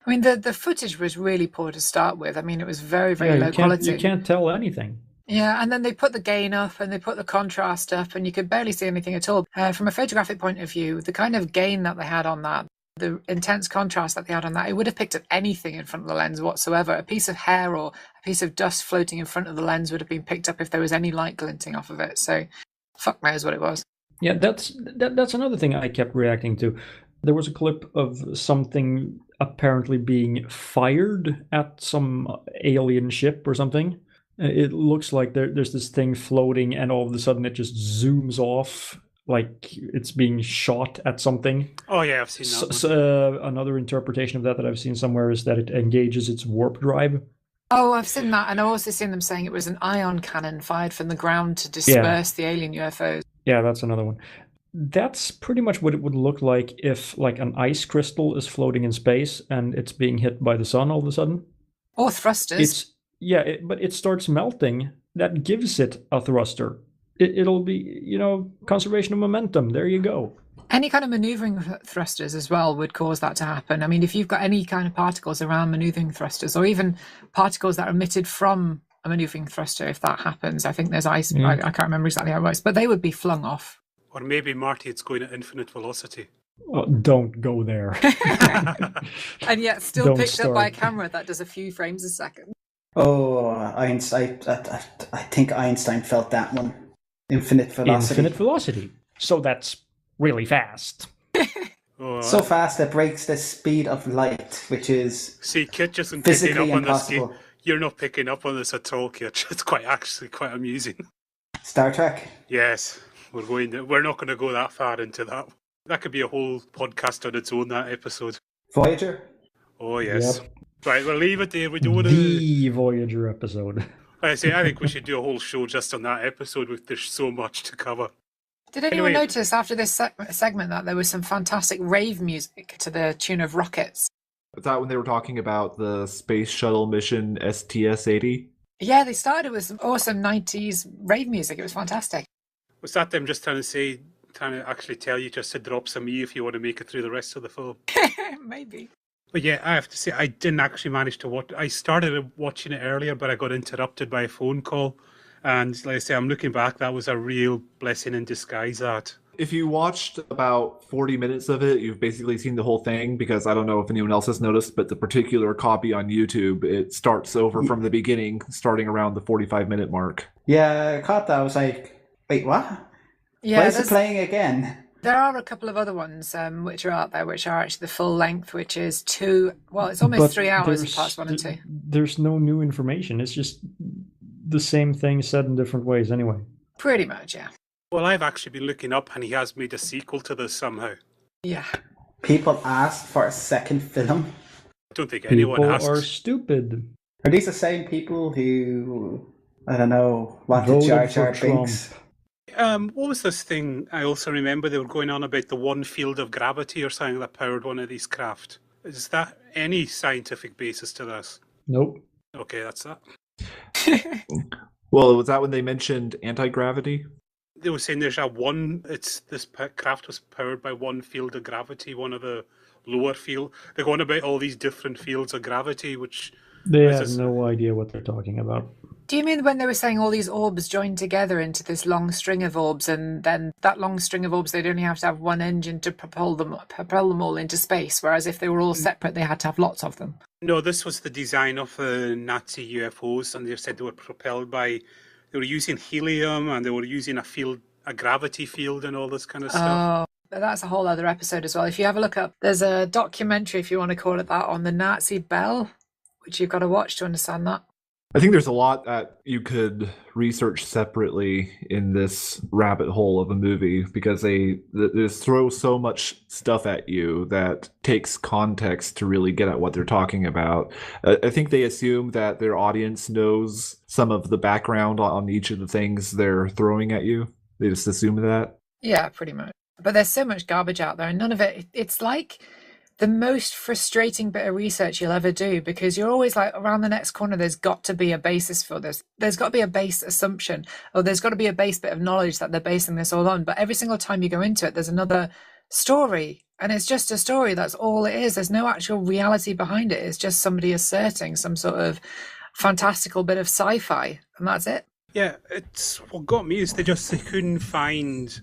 I mean, the footage was really poor to start with. I mean, it was very, very low you quality. can't tell anything. Yeah, and then they put the gain up and they put the contrast up, and you could barely see anything at all. From a photographic point of view, the kind of gain that they had on that, the intense contrast that they had on that, it would have picked up anything in front of the lens whatsoever. A piece of hair or a piece of dust floating in front of the lens would have been picked up if there was any light glinting off of it. So, fuck knows what it was. Yeah, that's another thing I kept reacting to. There was a clip of something apparently being fired at some alien ship or something. It looks like there's this thing floating, and all of a sudden it just zooms off, like it's being shot at something. Oh yeah, I've seen that. Another interpretation of that I've seen somewhere is that it engages its warp drive. Oh, I've seen that, and I've also seen them saying it was an ion cannon fired from the ground to disperse the alien UFOs. Yeah, that's another one. That's pretty much what it would look like if, like, an ice crystal is floating in space and it's being hit by the sun all of a sudden. Or thrusters. But it starts melting. That gives it a thruster. It'll be, conservation of momentum. There you go. Any kind of maneuvering thrusters as well would cause that to happen. I mean, if you've got any kind of particles around maneuvering thrusters, or even particles that are emitted from a maneuvering thruster, if that happens, I think there's ice. I can't remember exactly how it works, but they would be flung off. Or maybe, Marty, it's going at infinite velocity. Well, don't go there. And yet still picked up by a camera that does a few frames a second. Oh, Einstein! I think Einstein felt that one. Infinite velocity. Infinite velocity. So that's really fast. So fast it breaks the speed of light, which is see, Kit just isn't physically picking up on impossible. this. You're not picking up on this at all, Kit. It's quite amusing. Star Trek. Yes, we're not going to go that far into that. That could be a whole podcast on its own. That episode. Voyager. Oh yes. Yep. Right, we'll leave it there. We don't want to. The Voyager episode. I think we should do a whole show just on that episode. There's so much to cover. Did anyone notice after this segment that there was some fantastic rave music to the tune of Rockets? Was that when they were talking about the space shuttle mission STS-80? Yeah, they started with some awesome 90s rave music. It was fantastic. Was that them just trying to actually tell you just to drop some E if you want to make it through the rest of the film? Maybe. But yeah, I have to say, I didn't actually manage to watch. I started watching it earlier, but I got interrupted by a phone call. And like I say, I'm looking back, that was a real blessing in disguise, that. If you watched about 40 minutes of it, you've basically seen the whole thing, because I don't know if anyone else has noticed, but the particular copy on YouTube, it starts over from the beginning, starting around the 45-minute mark. Yeah, I caught that. I was like, wait, what? Yeah, why is it playing again? There are a couple of other ones which are out there, which are actually the full length, which is it's almost 3 hours of parts 1 and 2. There's no new information. It's just the same thing said in different ways anyway. Pretty much, yeah. Well, I've actually been looking up, and he has made a sequel to this somehow. Yeah. People asked for a second film? I don't think anyone People asks. are stupid. Are these the same people who, I don't know, wanted Voted Jar for Jar Binks? What was this thing? I also remember they were going on about the one field of gravity or something that powered one of these craft. Is that any scientific basis to this? Nope. Okay, that's that. Well, was that when they mentioned anti-gravity? They were saying this craft was powered by one field of gravity, one of the lower field. They're going about all these different fields of gravity, which... They have no idea what they're talking about. Do you mean when they were saying all these orbs joined together into this long string of orbs, and then that long string of orbs, they'd only have to have one engine to propel them all into space, whereas if they were all separate, they had to have lots of them? No, this was the design of the Nazi UFOs, and they said they were propelled by... They were using helium, and they were using a gravity field and all this kind of stuff. Oh, that's a whole other episode as well. If you have a look up, there's a documentary, if you want to call it that, on the Nazi Bell, which you've got to watch to understand that. I think there's a lot that you could research separately in this rabbit hole of a movie, because they just throw so much stuff at you that takes context to really get at what they're talking about. I think they assume that their audience knows some of the background on each of the things they're throwing at you. They just assume that. Yeah, pretty much. But there's so much garbage out there, and none of it, it's like the most frustrating bit of research you'll ever do, because you're always like, around the next corner, there's got to be a basis for this. There's got to be a base assumption, or there's got to be a base bit of knowledge that they're basing this all on. But every single time you go into it, there's another story, and it's just a story. That's all it is. There's no actual reality behind it. It's just somebody asserting some sort of fantastical bit of sci-fi, and that's it. Yeah, it's what got me is they couldn't find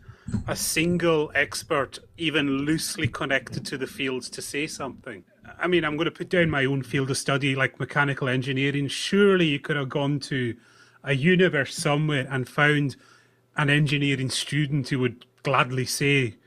a single expert even loosely connected to the fields to say something. I mean, I'm going to put down my own field of study, like mechanical engineering. Surely you could have gone to a universe somewhere and found an engineering student who would gladly say,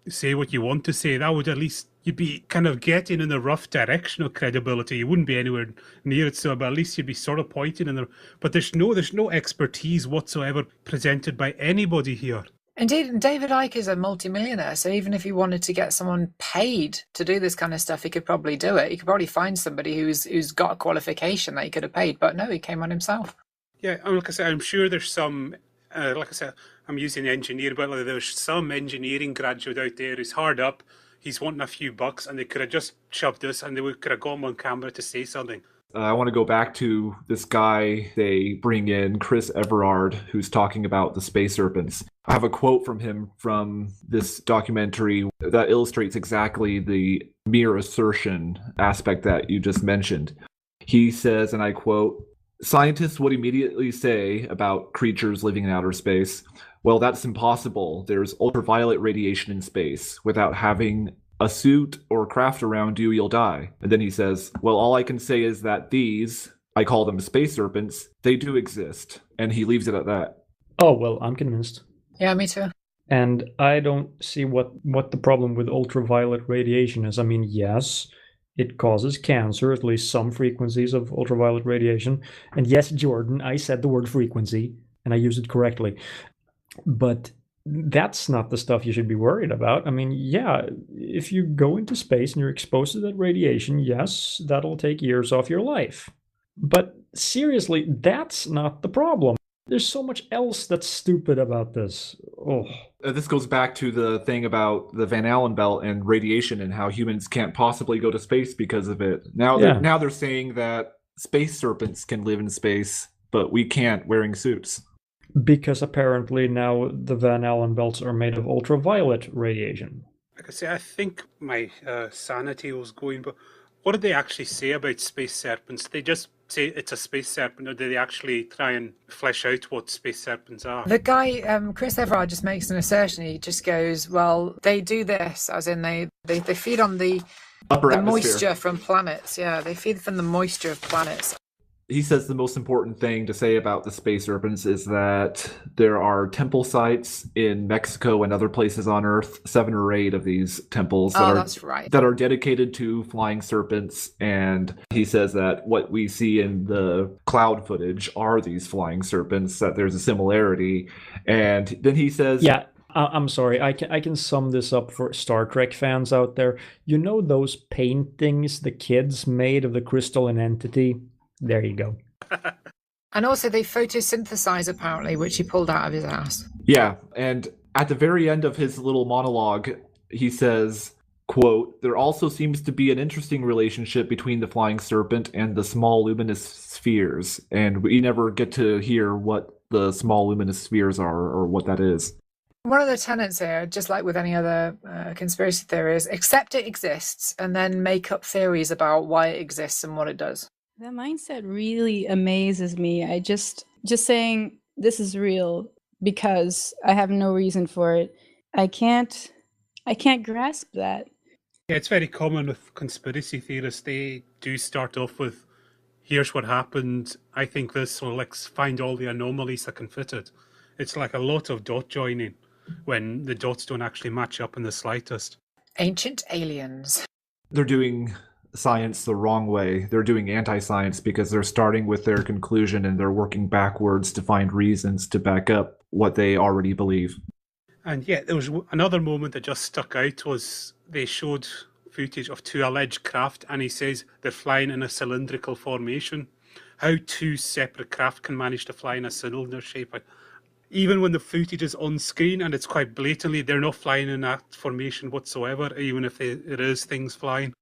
say what you want to say. That would at least, you'd be kind of getting in the rough direction of credibility. You wouldn't be anywhere near it, so but at least you'd be sort of pointing in the. But there's no expertise whatsoever presented by anybody here. Indeed, David Icke is a multimillionaire, so even if he wanted to get someone paid to do this kind of stuff, he could probably do it. He could probably find somebody who's got a qualification that he could have paid, but no, he came on himself. Yeah, and like I said, I'm sure there's some, like I said, I'm using engineer, but like there's some engineering graduate out there who's hard up, he's wanting a few bucks, and they could have just shoved this, and they could have got him on camera to say something. I want to go back to this guy they bring in, Chris Everard, who's talking about the space serpents. I have a quote from him from this documentary that illustrates exactly the mere assertion aspect that you just mentioned. He says, and I quote, "Scientists would immediately say about creatures living in outer space, well, that's impossible. There's ultraviolet radiation in space. Without having a suit or craft around you, you'll die." And then he says, well, all I can say is that these, I call them space serpents, they do exist. And he leaves it at that. Oh, well, I'm convinced. Yeah, me too. And I don't see what the problem with ultraviolet radiation is. I mean, yes, it causes cancer, at least some frequencies of ultraviolet radiation. And yes, Jordan, I said the word frequency, and I used it correctly. But that's not the stuff you should be worried about. I mean, yeah, if you go into space and you're exposed to that radiation, yes, that'll take years off your life. But seriously, that's not the problem. There's so much else that's stupid about this. Oh. This goes back to the thing about the Van Allen belt and radiation and how humans can't possibly go to space because of it. Now they're saying that space serpents can live in space, but we can't, wearing suits. Because apparently now the Van Allen belts are made of ultraviolet radiation. Like I say, I think my sanity was going, but what did they actually say about space serpents? They just say it's a space serpent, or do they actually try and flesh out what space serpents are? The guy, Chris Everard, just makes an assertion. He just goes, well, they do this, as in they feed on the moisture from planets. Yeah, they feed from the moisture of planets. He says the most important thing to say about the space serpents is that there are temple sites in Mexico and other places on Earth, 7 or 8 of these temples that are dedicated to flying serpents. And he says that what we see in the cloud footage are these flying serpents, that there's a similarity. And then he says... Yeah. I'm sorry, I can sum this up for Star Trek fans out there. You know those paintings the kids made of the crystalline entity? There you go. And also they photosynthesize, apparently, which he pulled out of his ass. Yeah, and at the very end of his little monologue, he says, quote, "There also seems to be an interesting relationship between the flying serpent and the small luminous spheres." And we never get to hear what the small luminous spheres are or what that is. One of the tenets here, just like with any other conspiracy theories, accept it exists and then make up theories about why it exists and what it does. That mindset really amazes me. I just saying this is real because I have no reason for it. I can't grasp that. Yeah, it's very common with conspiracy theorists. They do start off with, here's what happened, I think this, or let's find all the anomalies that can fit it. It's like a lot of dot joining when the dots don't actually match up in the slightest. Ancient aliens. They're doing science the wrong way. They're doing anti-science because they're starting with their conclusion and they're working backwards to find reasons to back up what they already believe. And yeah, there was another moment that just stuck out was they showed footage of 2 alleged craft and he says they're flying in a cylindrical formation. How 2 separate craft can manage to fly in a cylinder shape, even when the footage is on screen and it's quite blatantly, they're not flying in that formation whatsoever, even if it is things flying.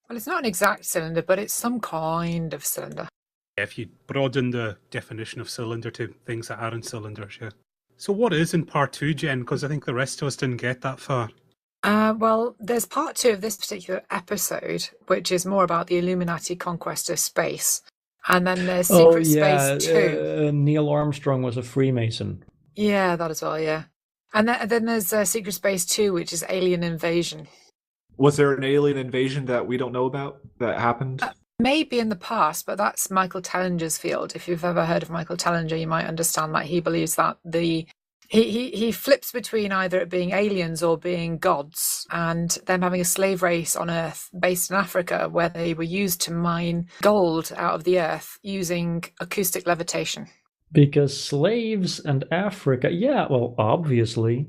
Well, it's not an exact cylinder, but it's some kind of cylinder. If you broaden the definition of cylinder to things that aren't cylinders, yeah. So what is in part 2, Jen? Because I think the rest of us didn't get that far. Well, there's part 2 of this particular episode, which is more about the Illuminati conquest of space. And then there's Secret Space 2. Neil Armstrong was a Freemason. Yeah, that as well, yeah. And then there's Secret Space 2, which is alien invasion. Was there an alien invasion that we don't know about that happened? Maybe in the past, but that's Michael Tellinger's field. If you've ever heard of Michael Tellinger, you might understand that he believes that he flips between either it being aliens or being gods, and them having a slave race on Earth based in Africa where they were used to mine gold out of the earth using acoustic levitation. Because slaves and Africa, yeah, well, obviously.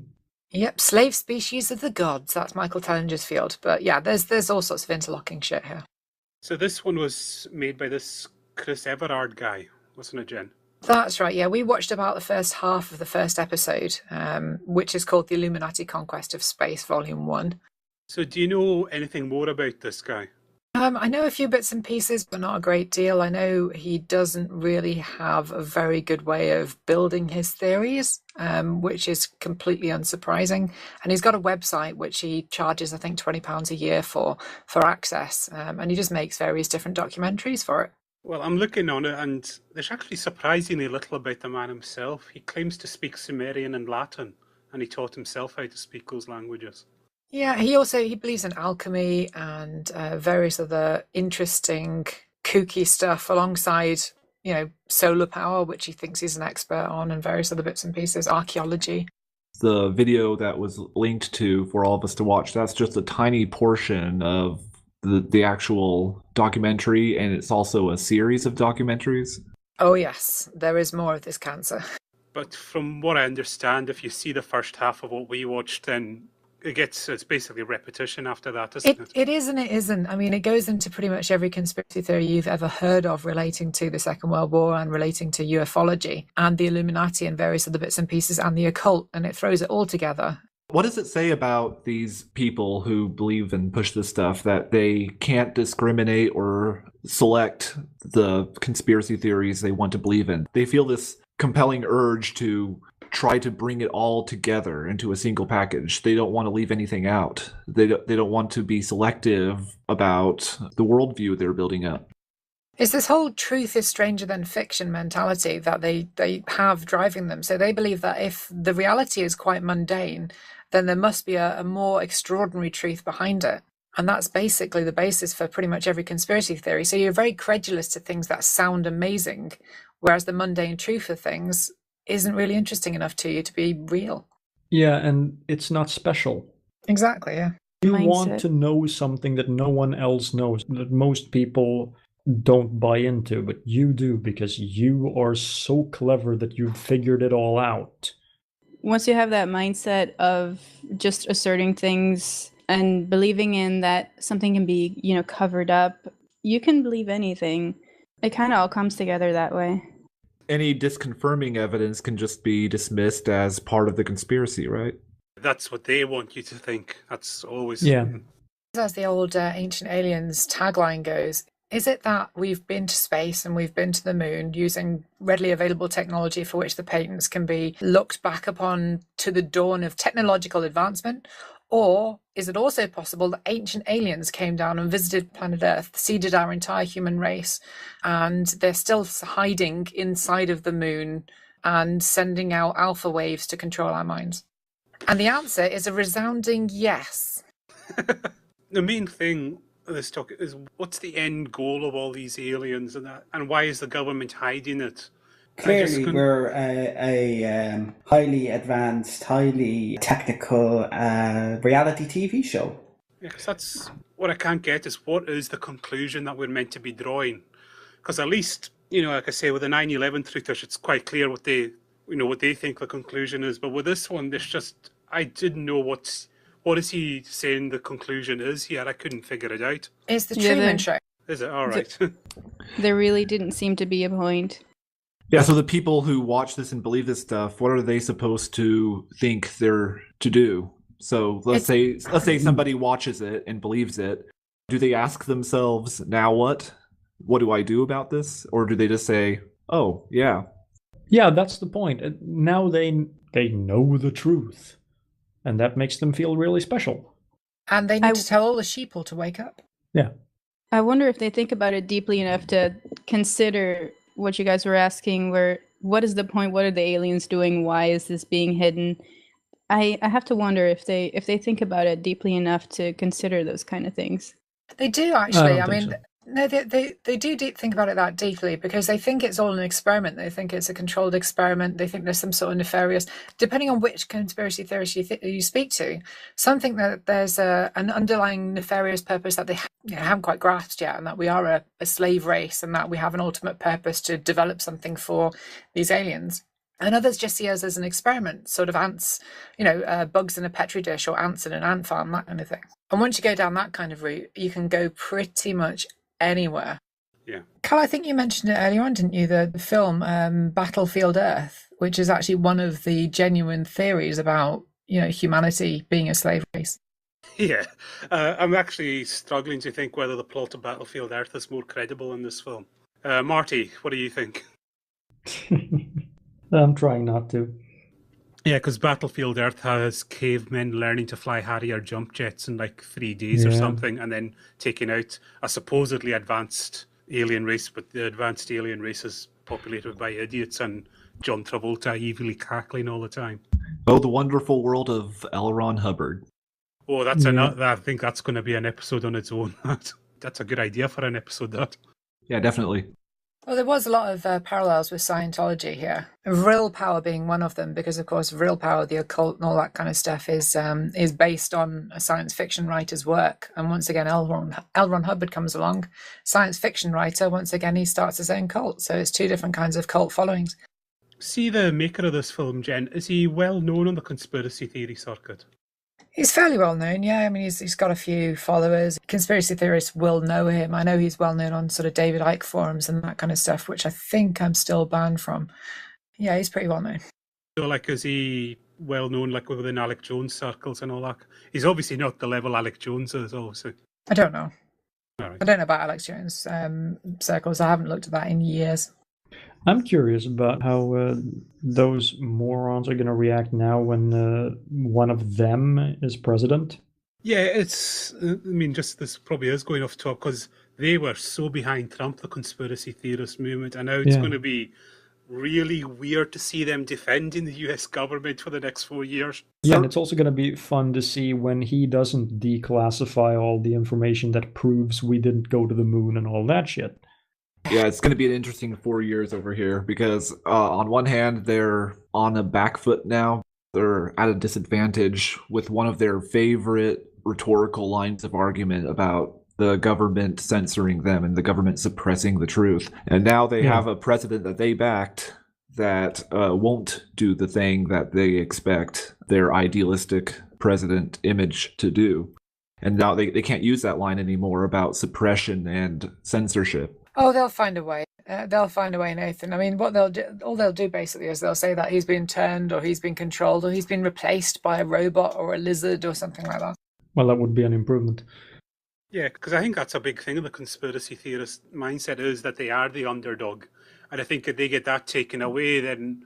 Yep, slave species of the gods. That's Michael Tellinger's field. But yeah, there's all sorts of interlocking shit here. So this one was made by this Chris Everard guy, wasn't it, Jen? That's right, yeah. We watched about the first half of the first episode, which is called The Illuminati Conquest of Space, Volume 1. So do you know anything more about this guy? I know a few bits and pieces, but not a great deal. I know he doesn't really have a very good way of building his theories, which is completely unsurprising. And he's got a website which he charges, I think, £20 a year for access. And he just makes various different documentaries for it. Well, I'm looking on it, and there's actually surprisingly little about the man himself. He claims to speak Sumerian and Latin, and he taught himself how to speak those languages. Yeah, he believes in alchemy and various other interesting, kooky stuff alongside, solar power, which he thinks he's an expert on, and various other bits and pieces, archaeology. The video that was linked to for all of us to watch, that's just a tiny portion of the actual documentary, and it's also a series of documentaries. Oh yes, there is more of this cancer. But from what I understand, if you see the first half of what we watched, then it's basically repetition after that, isn't it? It is and it isn't. I mean, it goes into pretty much every conspiracy theory you've ever heard of relating to the Second World War and relating to ufology and the Illuminati and various other bits and pieces and the occult, and it throws it all together. What does it say about these people who believe and push this stuff that they can't discriminate or select the conspiracy theories they want to believe in? They feel this compelling urge to try to bring it all together into a single package. They don't want to leave anything out. They don't want to be selective about the worldview they're building up. It's this whole truth is stranger than fiction mentality that they have driving them. So they believe that if the reality is quite mundane, then there must be a more extraordinary truth behind it. And that's basically the basis for pretty much every conspiracy theory. So you're very credulous to things that sound amazing, whereas the mundane truth of things isn't really interesting enough to you to be real. Yeah, and it's not special. Exactly, yeah. You want to know something that no one else knows, that most people don't buy into, but you do because you are so clever that you've figured it all out. Once you have that mindset of just asserting things and believing in that something can be, covered up, you can believe anything. It kind of all comes together that way. Any disconfirming evidence can just be dismissed as part of the conspiracy, right? That's what they want you to think. That's always... Yeah. As the old Ancient Aliens tagline goes, is it that we've been to space and we've been to the moon using readily available technology for which the patents can be looked back upon to the dawn of technological advancement? Or is it also possible that ancient aliens came down and visited planet Earth, seeded our entire human race, and they're still hiding inside of the moon and sending out alpha waves to control our minds? And the answer is a resounding yes. The main thing of this talk is, what's the end goal of all these aliens and why is the government hiding it? Clearly, we're a highly advanced, highly technical reality TV show. Yeah, 'cause that's what I can't get is what is the conclusion that we're meant to be drawing? Because at least, like I say, with the 9/11 truthers, it's quite clear what they think the conclusion is. But with this one, there's just, I didn't know what is he saying the conclusion is here. I couldn't figure it out. It's the Truman Show. Is it? All right. There really didn't seem to be a point. Yeah, so the people who watch this and believe this stuff, what are they supposed to think they're to do? So let's say somebody watches it and believes it. Do they ask themselves, now what? What do I do about this? Or do they just say, oh, yeah. Yeah, that's the point. Now they know the truth, and that makes them feel really special. And they need to tell all the sheeple to wake up. Yeah. I wonder if they think about it deeply enough to consider what you guys were asking, where what is the point? What are the aliens doing? Why is this being hidden? I have to wonder if they think about it deeply enough to consider those kind of things. They do actually. I mean, so. No, they do think about it that deeply because they think it's all an experiment. They think it's a controlled experiment. They think there's some sort of nefarious, depending on which conspiracy theorist you speak to, some think that there's an underlying nefarious purpose that they haven't quite grasped yet, and that we are a slave race, and that we have an ultimate purpose to develop something for these aliens. And others just see us as an experiment, sort of ants, bugs in a petri dish or ants in an ant farm, that kind of thing. And once you go down that kind of route, you can go pretty much anywhere. Yeah. Carl, I think you mentioned it earlier on, didn't you? The film Battlefield Earth, which is actually one of the genuine theories about, humanity being a slave race. Yeah. I'm actually struggling to think whether the plot of Battlefield Earth is more credible in this film. Marty, what do you think? I'm trying not to. Yeah, because Battlefield Earth has cavemen learning to fly Harrier jump jets in like 3 days or something, and then taking out a supposedly advanced alien race, but the advanced alien race is populated by idiots and John Travolta evilly cackling all the time. Oh, the wonderful world of L. Ron Hubbard. Oh, that's another. I think that's going to be an episode on its own. That's a good idea for an episode, that. Yeah, definitely. Well, there was a lot of parallels with Scientology here. Real power being one of them, because of course, real power, the occult, and all that kind of stuff is based on a science fiction writer's work. And once again, L. Ron Hubbard comes along, science fiction writer. Once again, he starts his own cult. So it's two different kinds of cult followings. See the maker of this film, Jen. Is he well known on the conspiracy theory circuit? He's fairly well known, yeah. I mean, he's got a few followers. Conspiracy theorists will know him. I know he's well known on sort of David Icke forums and that kind of stuff, which I think I'm still banned from. Yeah, he's pretty well known. So, is he well known, within Alec Jones circles and all that? He's obviously not the level Alec Jones is, obviously. I don't know. All right. I don't know about Alex Jones circles. I haven't looked at that in years. I'm curious about how those morons are going to react now when one of them is president. Yeah, this probably is going off top because they were so behind Trump, the conspiracy theorist movement, and now it's going to be really weird to see them defending the US government for the next 4 years. Yeah, and it's also going to be fun to see when he doesn't declassify all the information that proves we didn't go to the moon and all that shit. Yeah, it's going to be an interesting 4 years over here because on one hand, they're on a back foot now. They're at a disadvantage with one of their favorite rhetorical lines of argument about the government censoring them and the government suppressing the truth. And now they have a president that they backed that won't do the thing that they expect their idealistic president image to do. And now they can't use that line anymore about suppression and censorship. Oh, they'll find a way. They'll find a way, Nathan. I mean, all they'll do basically is they'll say that he's been turned or he's been controlled or he's been replaced by a robot or a lizard or something like that. Well, that would be an improvement. Yeah, because I think that's a big thing of the conspiracy theorist mindset is that they are the underdog. And I think if they get that taken away, then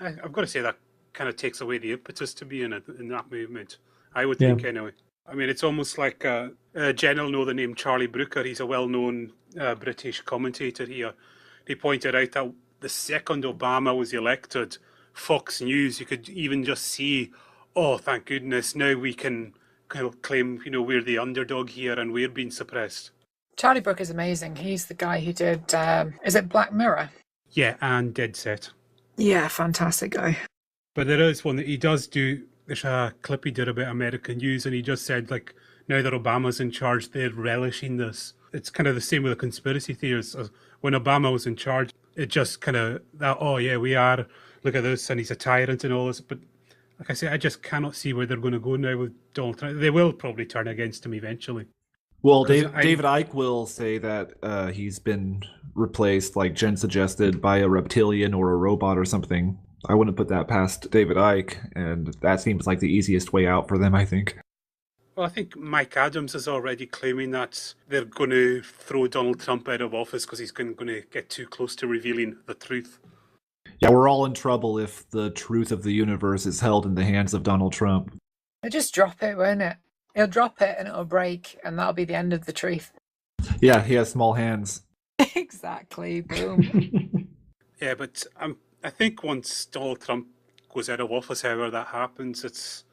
I've got to say that kind of takes away the impetus to be in that movement. I would think anyway. I mean, it's almost like Jen will know the name Charlie Brooker. He's a well-known British commentator here. He pointed out that the second Obama was elected, Fox News, you could even just see, oh, thank goodness, now we can kind of claim, we're the underdog here and we're being suppressed. Charlie Brooker is amazing. He's the guy who did, is it Black Mirror? Yeah, and Dead Set. Yeah, fantastic guy. But there is one that he does do. There's a clip he did about American news, and he just said, now that Obama's in charge, they're relishing this. It's kind of the same with the conspiracy theories. When Obama was in charge, it just kind of, we are, look at this, and he's a tyrant and all this. But like I say, I just cannot see where they're going to go now with Donald Trump. They will probably turn against him eventually. Well, David Icke will say that he's been replaced, like Jen suggested, by a reptilian or a robot or something. I wouldn't put that past David Icke, and that seems like the easiest way out for them, I think. Well, I think Mike Adams is already claiming that they're going to throw Donald Trump out of office because he's going to get too close to revealing the truth. Yeah, we're all in trouble if the truth of the universe is held in the hands of Donald Trump. They'll just drop it, won't it? He'll drop it and it'll break, and that'll be the end of the truth. Yeah, he has small hands. Exactly. Boom. Yeah, but I think once Donald Trump goes out of office, however that happens,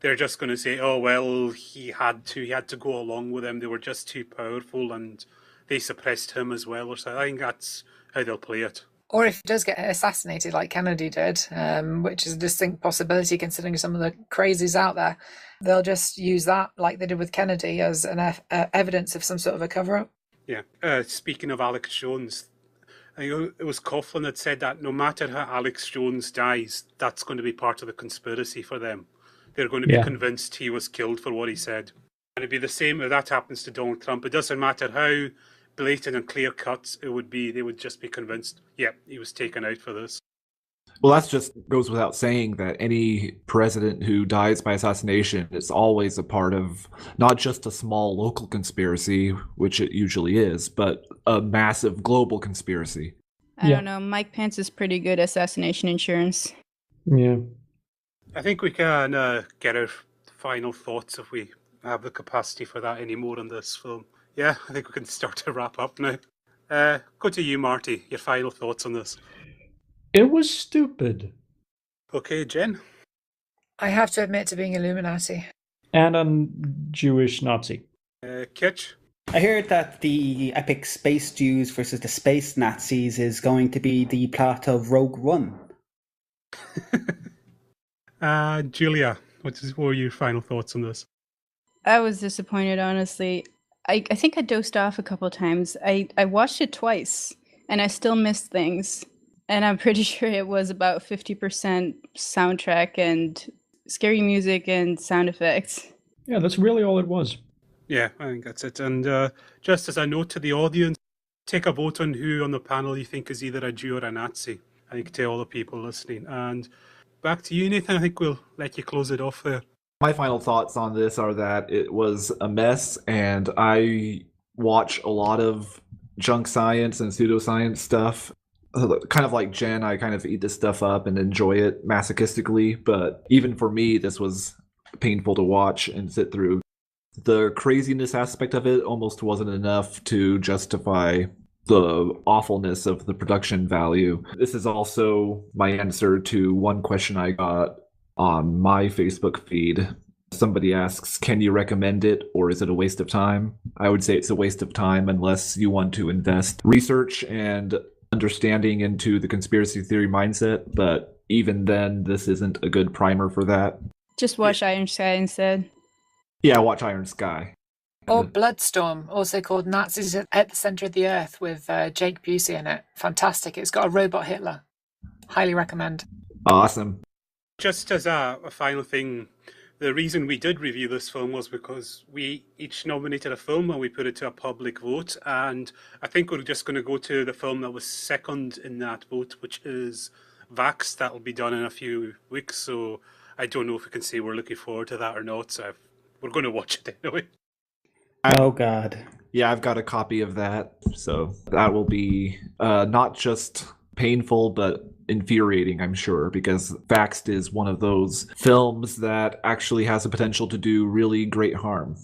they're just going to say, oh, well, he had to go along with them. They were just too powerful and they suppressed him as well. Or so I think that's how they'll play it. Or if he does get assassinated like Kennedy did, which is a distinct possibility considering some of the crazies out there, they'll just use that like they did with Kennedy as an evidence of some sort of a cover-up. Yeah. Speaking of Alex Jones, I think it was Coughlin that said that no matter how Alex Jones dies, that's going to be part of the conspiracy for them. They're going to be convinced he was killed for what he said. And it'd be the same if that happens to Donald Trump. It doesn't matter how blatant and clear cut it would be, they would just be convinced, yeah, he was taken out for this. Well, that just goes without saying that any president who dies by assassination is always a part of not just a small local conspiracy, which it usually is, but a massive global conspiracy. I don't know. Mike Pence is pretty good at assassination insurance. Yeah. I think we can get our final thoughts if we have the capacity for that anymore in this film. Yeah, I think we can start to wrap up now. Go to you, Marty. Your final thoughts on this. It was stupid. Okay, Jen? I have to admit to being Illuminati. And a Jewish Nazi. Kitch? I heard that the epic space Jews versus the space Nazis is going to be the plot of Rogue One. Julia, what were your final thoughts on this? I was disappointed, honestly. I think I dozed off a couple of times. I watched it twice, and I still missed things. And I'm pretty sure it was about 50% soundtrack and scary music and sound effects. Yeah, that's really all it was. Yeah, I think that's it. And just as a note to the audience, take a vote on who on the panel you think is either a Jew or a Nazi. I think to all the people listening. And back to you, Nathan. I think we'll let you close it off there. My final thoughts on this are that it was a mess, and I watch a lot of junk science and pseudoscience stuff. Kind of like Jen, I kind of eat this stuff up and enjoy it masochistically, but even for me, this was painful to watch and sit through. The craziness aspect of it almost wasn't enough to justify the awfulness of the production value. This is also my answer to one question I got on my Facebook feed. Somebody asks, can you recommend it, or is it a waste of time? I would say it's a waste of time unless you want to invest research and understanding into the conspiracy theory mindset, but even then, this isn't a good primer for that. Just watch Iron Sky instead. Yeah, watch Iron Sky. Or Bloodstorm, also called Nazis at the Center of the Earth, with Jake Busey in it. Fantastic. It's got a robot Hitler. Highly recommend. Awesome. Just as a final thing, the reason we did review this film was because we each nominated a film and we put it to a public vote. And I think we're just going to go to the film that was second in that vote, which is Vax. That'll be done in a few weeks. So I don't know if we can say we're looking forward to that or not. So we're going to watch it anyway. Oh, God. Yeah, I've got a copy of that. So that will be not just painful, but infuriating, I'm sure, because Vaxxed is one of those films that actually has the potential to do really great harm.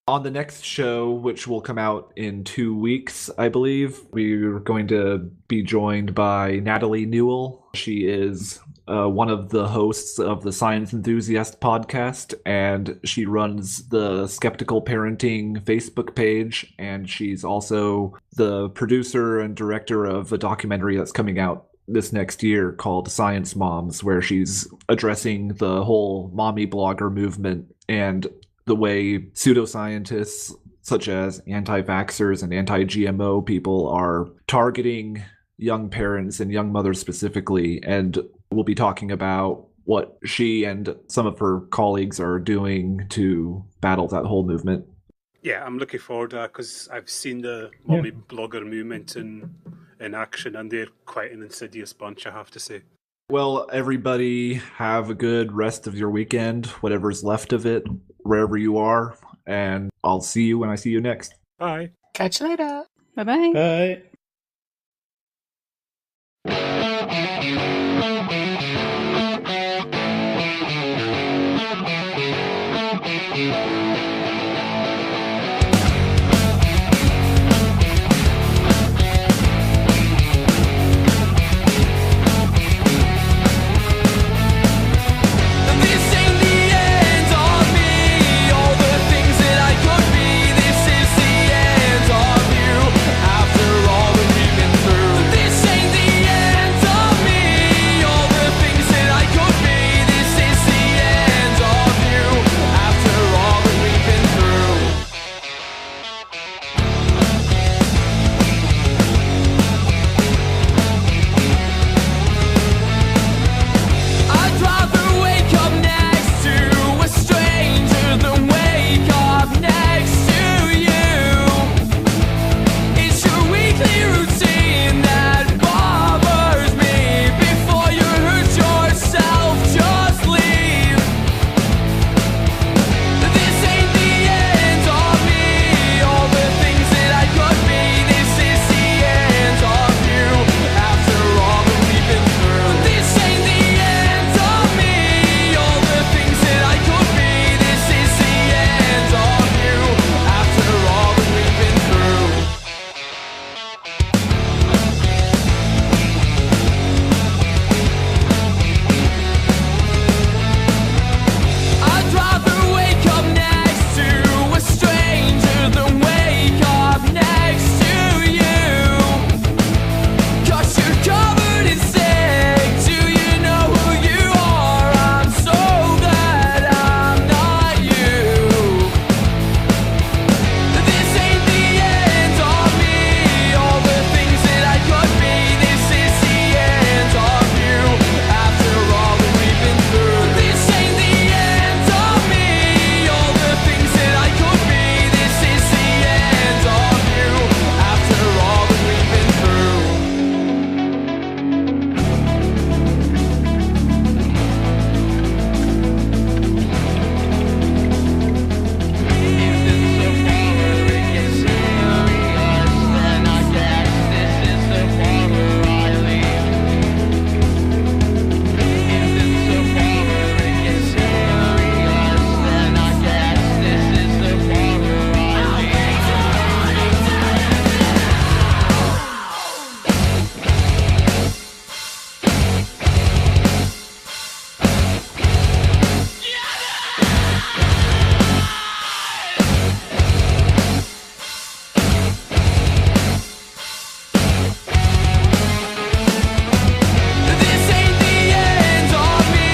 On the next show, which will come out in 2 weeks, I believe, we're going to be joined by Natalie Newell. She is one of the hosts of the Science Enthusiast podcast, and she runs the Skeptical Parenting Facebook page, and she's also the producer and director of a documentary that's coming out this next year called Science Moms, where she's addressing the whole mommy blogger movement and the way pseudoscientists such as anti-vaxxers and anti-GMO people are targeting young parents and young mothers specifically. And we'll be talking about what she and some of her colleagues are doing to battle that whole movement. Yeah, I'm looking forward to that because I've seen the mommy blogger movement in action, and they're quite an insidious bunch, I have to say. Well, everybody, have a good rest of your weekend, whatever's left of it, wherever you are, and I'll see you when I see you next. Bye. Catch you later. Bye-bye. Bye. This ain't the end of me, all the things that I could be. This is the end of you, after all that we've been through. This ain't the end of me, all the things that I could be. This is the end of you, after all that we've been through. I'd rather wake up next to a stranger than wake up next to you. It's your weekly routine that bothers me. Before you hurt yourself, just leave. This ain't the end of me, all the things that I could be. This is the end of you, after all that we've been through. This ain't the end of me, all the things that I could be. This is the end of you, after all that we've been through. I'd rather wake up next to a stranger than wake up next to you. 'Cause you're covered in sick. Do you know who you are? I'm so glad I'm not you. This ain't the end of me, all the things that I could be. This is the end of you, after all that we've been through. This ain't the end of me, all the things that I could be. This is the end of you, after all that we've been through. This ain't the end of me,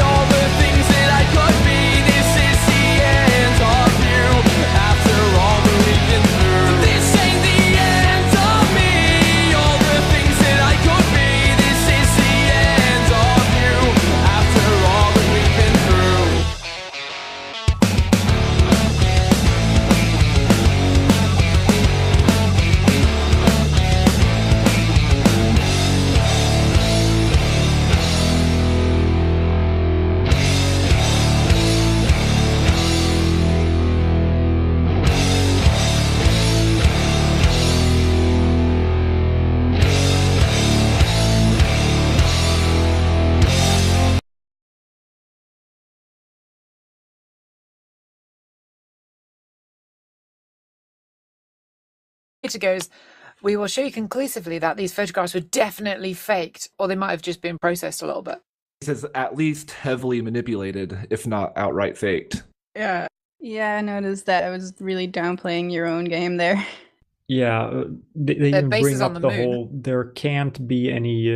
all the things that I could be. This is the end of you, after all that we've been through. This ain't the end of me, all the things that I could be. This is the end of you, after all that we've been through. Goes, we will show you conclusively that these photographs were definitely faked, or they might have just been processed a little bit. He says at least heavily manipulated, if not outright faked. Yeah. Yeah, I noticed that. I was really downplaying your own game there. Yeah, they even base bring is up on the the moon. whole there can't be any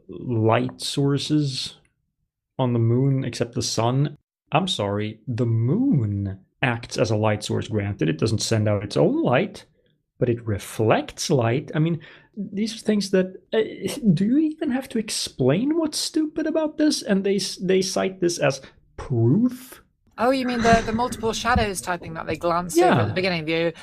light sources on the moon except the sun. I'm sorry, the moon acts as a light source, granted. It doesn't send out its own light, but it reflects light. I mean, these are things that... do you even have to explain what's stupid about this? And they cite this as proof? Oh, you mean the multiple shadows typing that they glanced Yeah. over at the beginning? There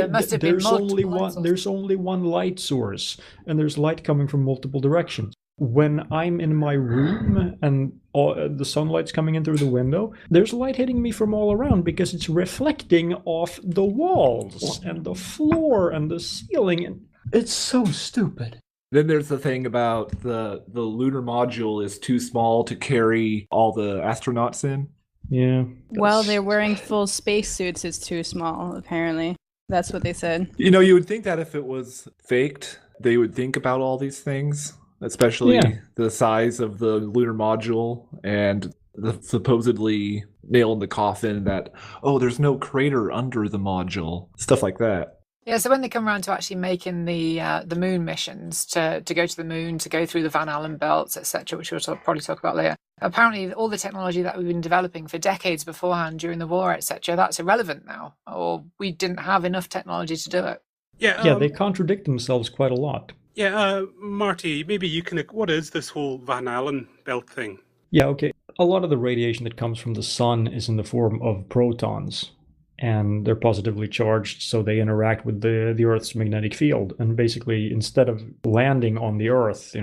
must have been there's multiple only light one. sources. There's only one light source, and there's light coming from multiple directions. When I'm in my room and the sunlight's coming in through the window, there's light hitting me from all around because it's reflecting off the walls and the floor and the ceiling, and it's so stupid. Then there's the thing about the lunar module is too small to carry all the astronauts in. Yeah. While they're wearing full spacesuits, it's too small, apparently. That's what they said. You know, you would think that if it was faked, they would think about all these things, especially the size of the lunar module and the supposedly nail in the coffin that, oh, there's no crater under the module, stuff like that. Yeah, so when they come around to actually making the moon missions to go to the moon, to go through the Van Allen belts, etc., which we'll probably talk about later, apparently all the technology that we've been developing for decades beforehand during the war, etc., that's irrelevant now, or we didn't have enough technology to do it. Yeah, they contradict themselves quite a lot. Yeah, Marty, maybe you can. What is this whole Van Allen belt thing? Yeah, okay. A lot of the radiation that comes from the sun is in the form of protons, and they're positively charged, so they interact with the Earth's magnetic field. And basically, instead of landing on the Earth,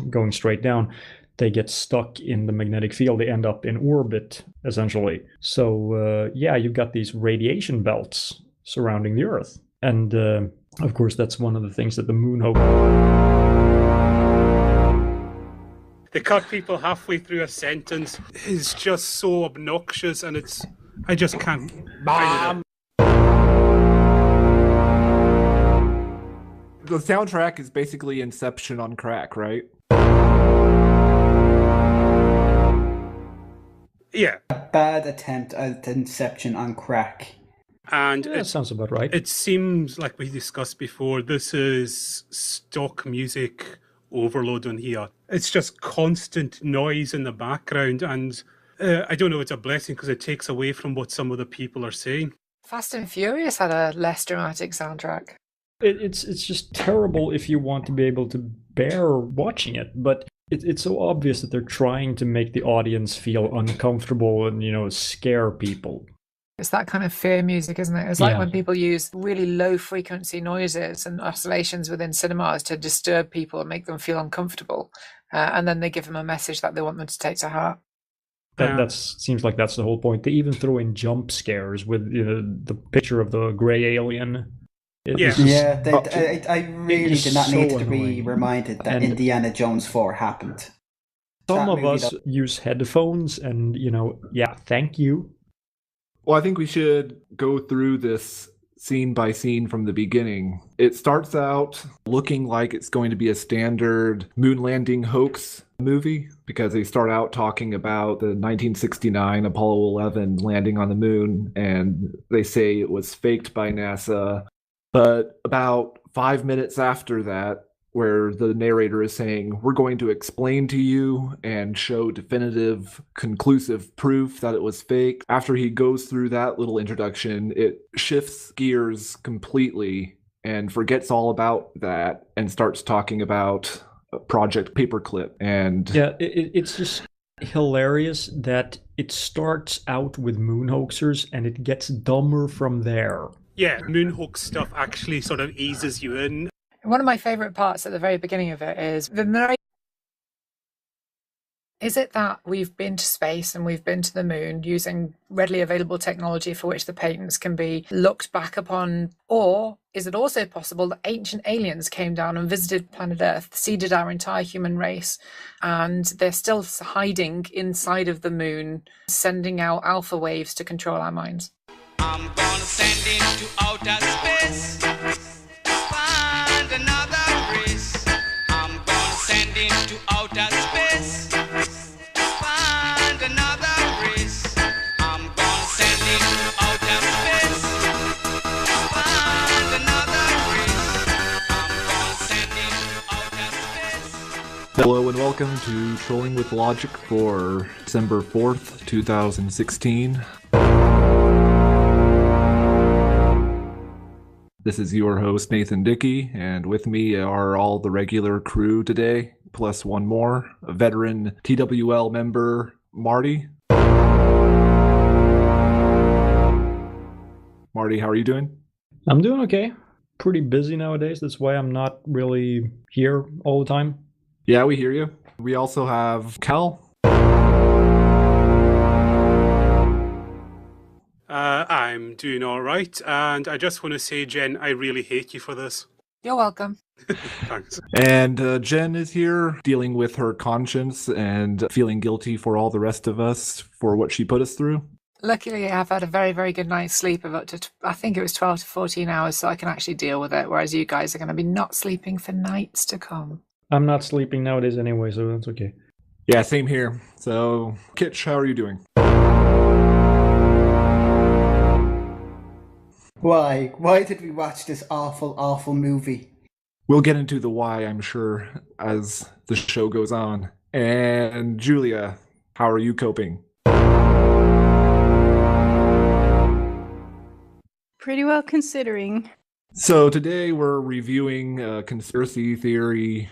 going straight down, they get stuck in the magnetic field. They end up in orbit, essentially. So, you've got these radiation belts surrounding the Earth. And, of course, that's one of the things that the moon hoax. They cut people halfway through a sentence is just so obnoxious, and I just can't. The soundtrack is basically Inception on crack, right? Yeah. A bad attempt at Inception on crack. And That sounds about right. It seems like we discussed before, this is stock music overload on here. It's just constant noise in the background, and I don't know, it's a blessing because it takes away from what some of the people are saying. Fast and Furious had a less dramatic soundtrack. It's just terrible if you want to be able to bear watching it, but it's so obvious that they're trying to make the audience feel uncomfortable and, scare people. It's that kind of fear music, isn't it? It's like when people use really low frequency noises and oscillations within cinemas to disturb people and make them feel uncomfortable. And then they give them a message that they want them to take to heart. That seems like that's the whole point. They even throw in jump scares with the picture of the gray alien. I really did not need to be reminded that Indiana Jones 4 happened. Some of us use headphones and, thank you. Well, I think we should go through this scene by scene from the beginning. It starts out looking like it's going to be a standard moon landing hoax movie because they start out talking about the 1969 Apollo 11 landing on the moon, and they say it was faked by NASA. But about 5 minutes after that, where the narrator is saying, we're going to explain to you and show definitive, conclusive proof that it was fake. After he goes through that little introduction, it shifts gears completely and forgets all about that and starts talking about Project Paperclip. And it's just hilarious that it starts out with moon hoaxers and it gets dumber from there. Yeah, moon hoax stuff actually sort of eases you in. One of my favourite parts at the very beginning of it is the narration. Is it that we've been to space and we've been to the moon using readily available technology for which the patents can be looked back upon? Or is it also possible that ancient aliens came down and visited planet Earth, seeded our entire human race, and they're still hiding inside of the moon, sending out alpha waves to control our minds? I'm gonna send into outer space. Find another race. I'm gonna send into outer space. Find another race. I'm gonna send into outer space. Find another race. I'm gonna send into outer space. hello and welcome to Trolling with Logic for December 4th, 2016. This is your host, Nathan Dickey, and with me are all the regular crew today, plus one more, a veteran TWL member, Marty. Marty, how are you doing? I'm doing okay. Pretty busy nowadays. That's why I'm not really here all the time. Yeah, we hear you. We also have Cal. I'm doing all right, and I just want to say, Jen, I really hate you for this. You're welcome. Thanks. And Jen is here dealing with her conscience and feeling guilty for all the rest of us for what she put us through. Luckily, I've had a very, very good night's sleep of up to, I think it was 12 to 14 hours, so I can actually deal with it, whereas you guys are going to be not sleeping for nights to come. I'm not sleeping nowadays anyway, so that's okay. Yeah, same here. So, Kitch, how are you doing? Why? Why did we watch this awful, awful movie? We'll get into the why, I'm sure, as the show goes on. And Julia, how are you coping? Pretty well considering. So today we're reviewing a conspiracy theory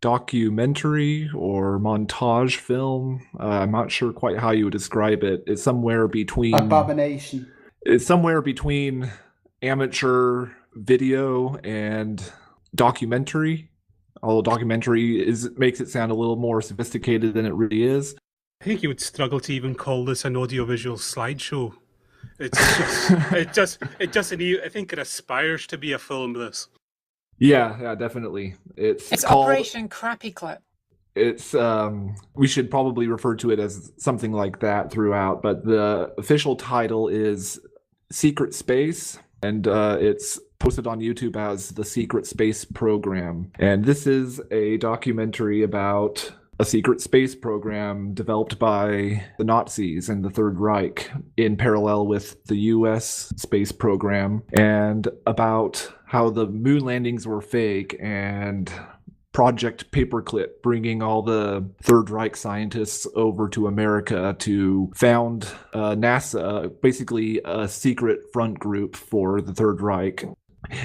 documentary or montage film. I'm not sure quite how you would describe it. It's somewhere between Abomination. It's somewhere between amateur video and documentary. Although documentary makes it sound a little more sophisticated than it really is. I think you would struggle to even call this an audiovisual slideshow. It's just, it doesn't even, I think it aspires to be a film, this. Yeah, definitely. It's called Operation Crappy Clip. It's we should probably refer to it as something like that throughout, but the official title is Secret Space, and it's posted on YouTube as the Secret Space Program. And this is a documentary about a secret space program developed by the Nazis and the Third Reich in parallel with the US space program, and about how the moon landings were fake and Project Paperclip bringing all the Third Reich scientists over to America to found NASA, basically a secret front group for the Third Reich.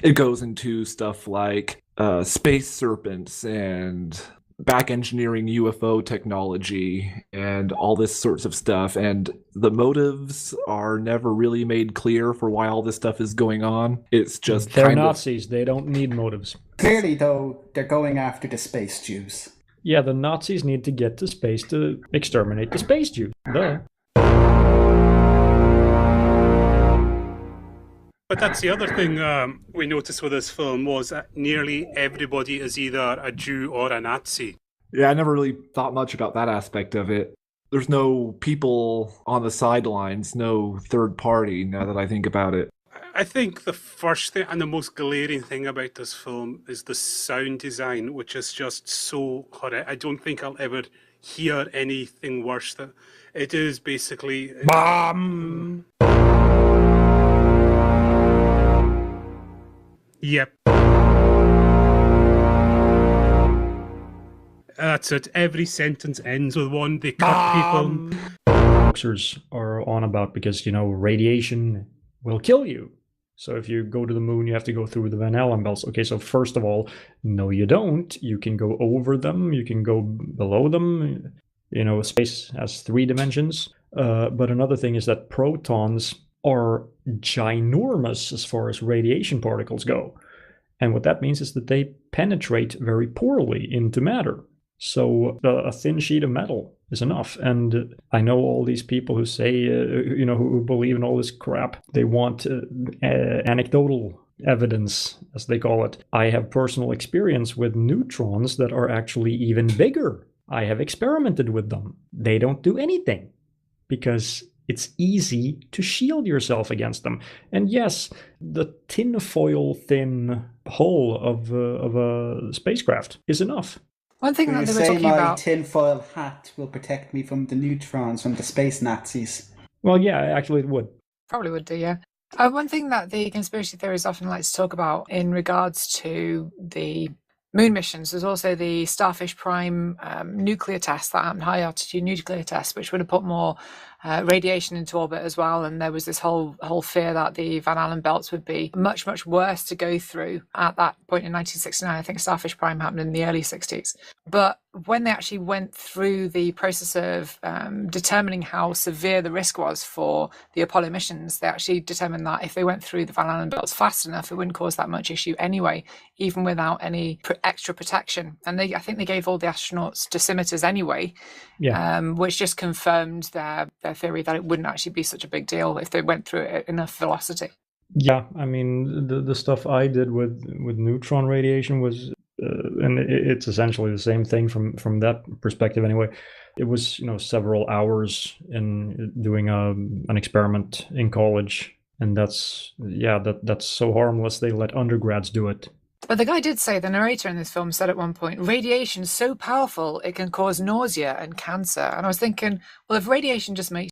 It goes into stuff like space serpents and back engineering UFO technology and all this sorts of stuff, and the motives are never really made clear for why all this stuff is going on. It's just They're Nazis. They don't need motives. Clearly, though, they're going after the space Jews. Yeah, the Nazis need to get to space to exterminate the space Jews. Duh. But that's the other thing we noticed with this film was that nearly everybody is either a Jew or a Nazi. Yeah, I never really thought much about that aspect of it. There's no people on the sidelines, no third party, now that I think about it. I think the first thing and the most glaring thing about this film is the sound design, which is just so horrific. I don't think I'll ever hear anything worse. That it is basically Bomb! Yep. That's it. Every sentence ends with one. They cut people. Boxers are on about because, radiation will kill you. So if you go to the moon, you have to go through the Van Allen belts. Okay, so first of all, no, you don't. You can go over them. You can go below them. Space has 3 dimensions. But another thing is that protons are ginormous as far as radiation particles go. And what that means is that they penetrate very poorly into matter. So a thin sheet of metal is enough. And I know all these people who say, who believe in all this crap, they want anecdotal evidence, as they call it. I have personal experience with neutrons that are actually even bigger. I have experimented with them. They don't do anything because it's easy to shield yourself against them. And yes, the tinfoil thin hull of a spacecraft is enough. One thing Will that you they were say talking my about... tinfoil hat will protect me from the neutrons, from the space Nazis? Well, yeah, actually it would. Probably would do, yeah. One thing that the conspiracy theorists often like to talk about in regards to the moon missions was also the Starfish Prime nuclear test, that high altitude nuclear test, which would have put more radiation into orbit as well, and there was this whole fear that the Van Allen belts would be much, much worse to go through at that point in 1969. I think Starfish Prime happened in the early 60s. But when they actually went through the process of determining how severe the risk was for the Apollo missions, they actually determined that if they went through the Van Allen belts fast enough, it wouldn't cause that much issue anyway, even without any extra protection. And I think they gave all the astronauts dosimeters anyway, which just confirmed their theory that it wouldn't actually be such a big deal if they went through it at enough velocity. Yeah, I mean, the stuff I did with neutron radiation was, and it's essentially the same thing from that perspective anyway. It was, several hours in doing an experiment in college, and that's so harmless they let undergrads do it. But the guy did say, the narrator in this film said at one point, radiation's so powerful it can cause nausea and cancer. And I was thinking, well, if radiation just makes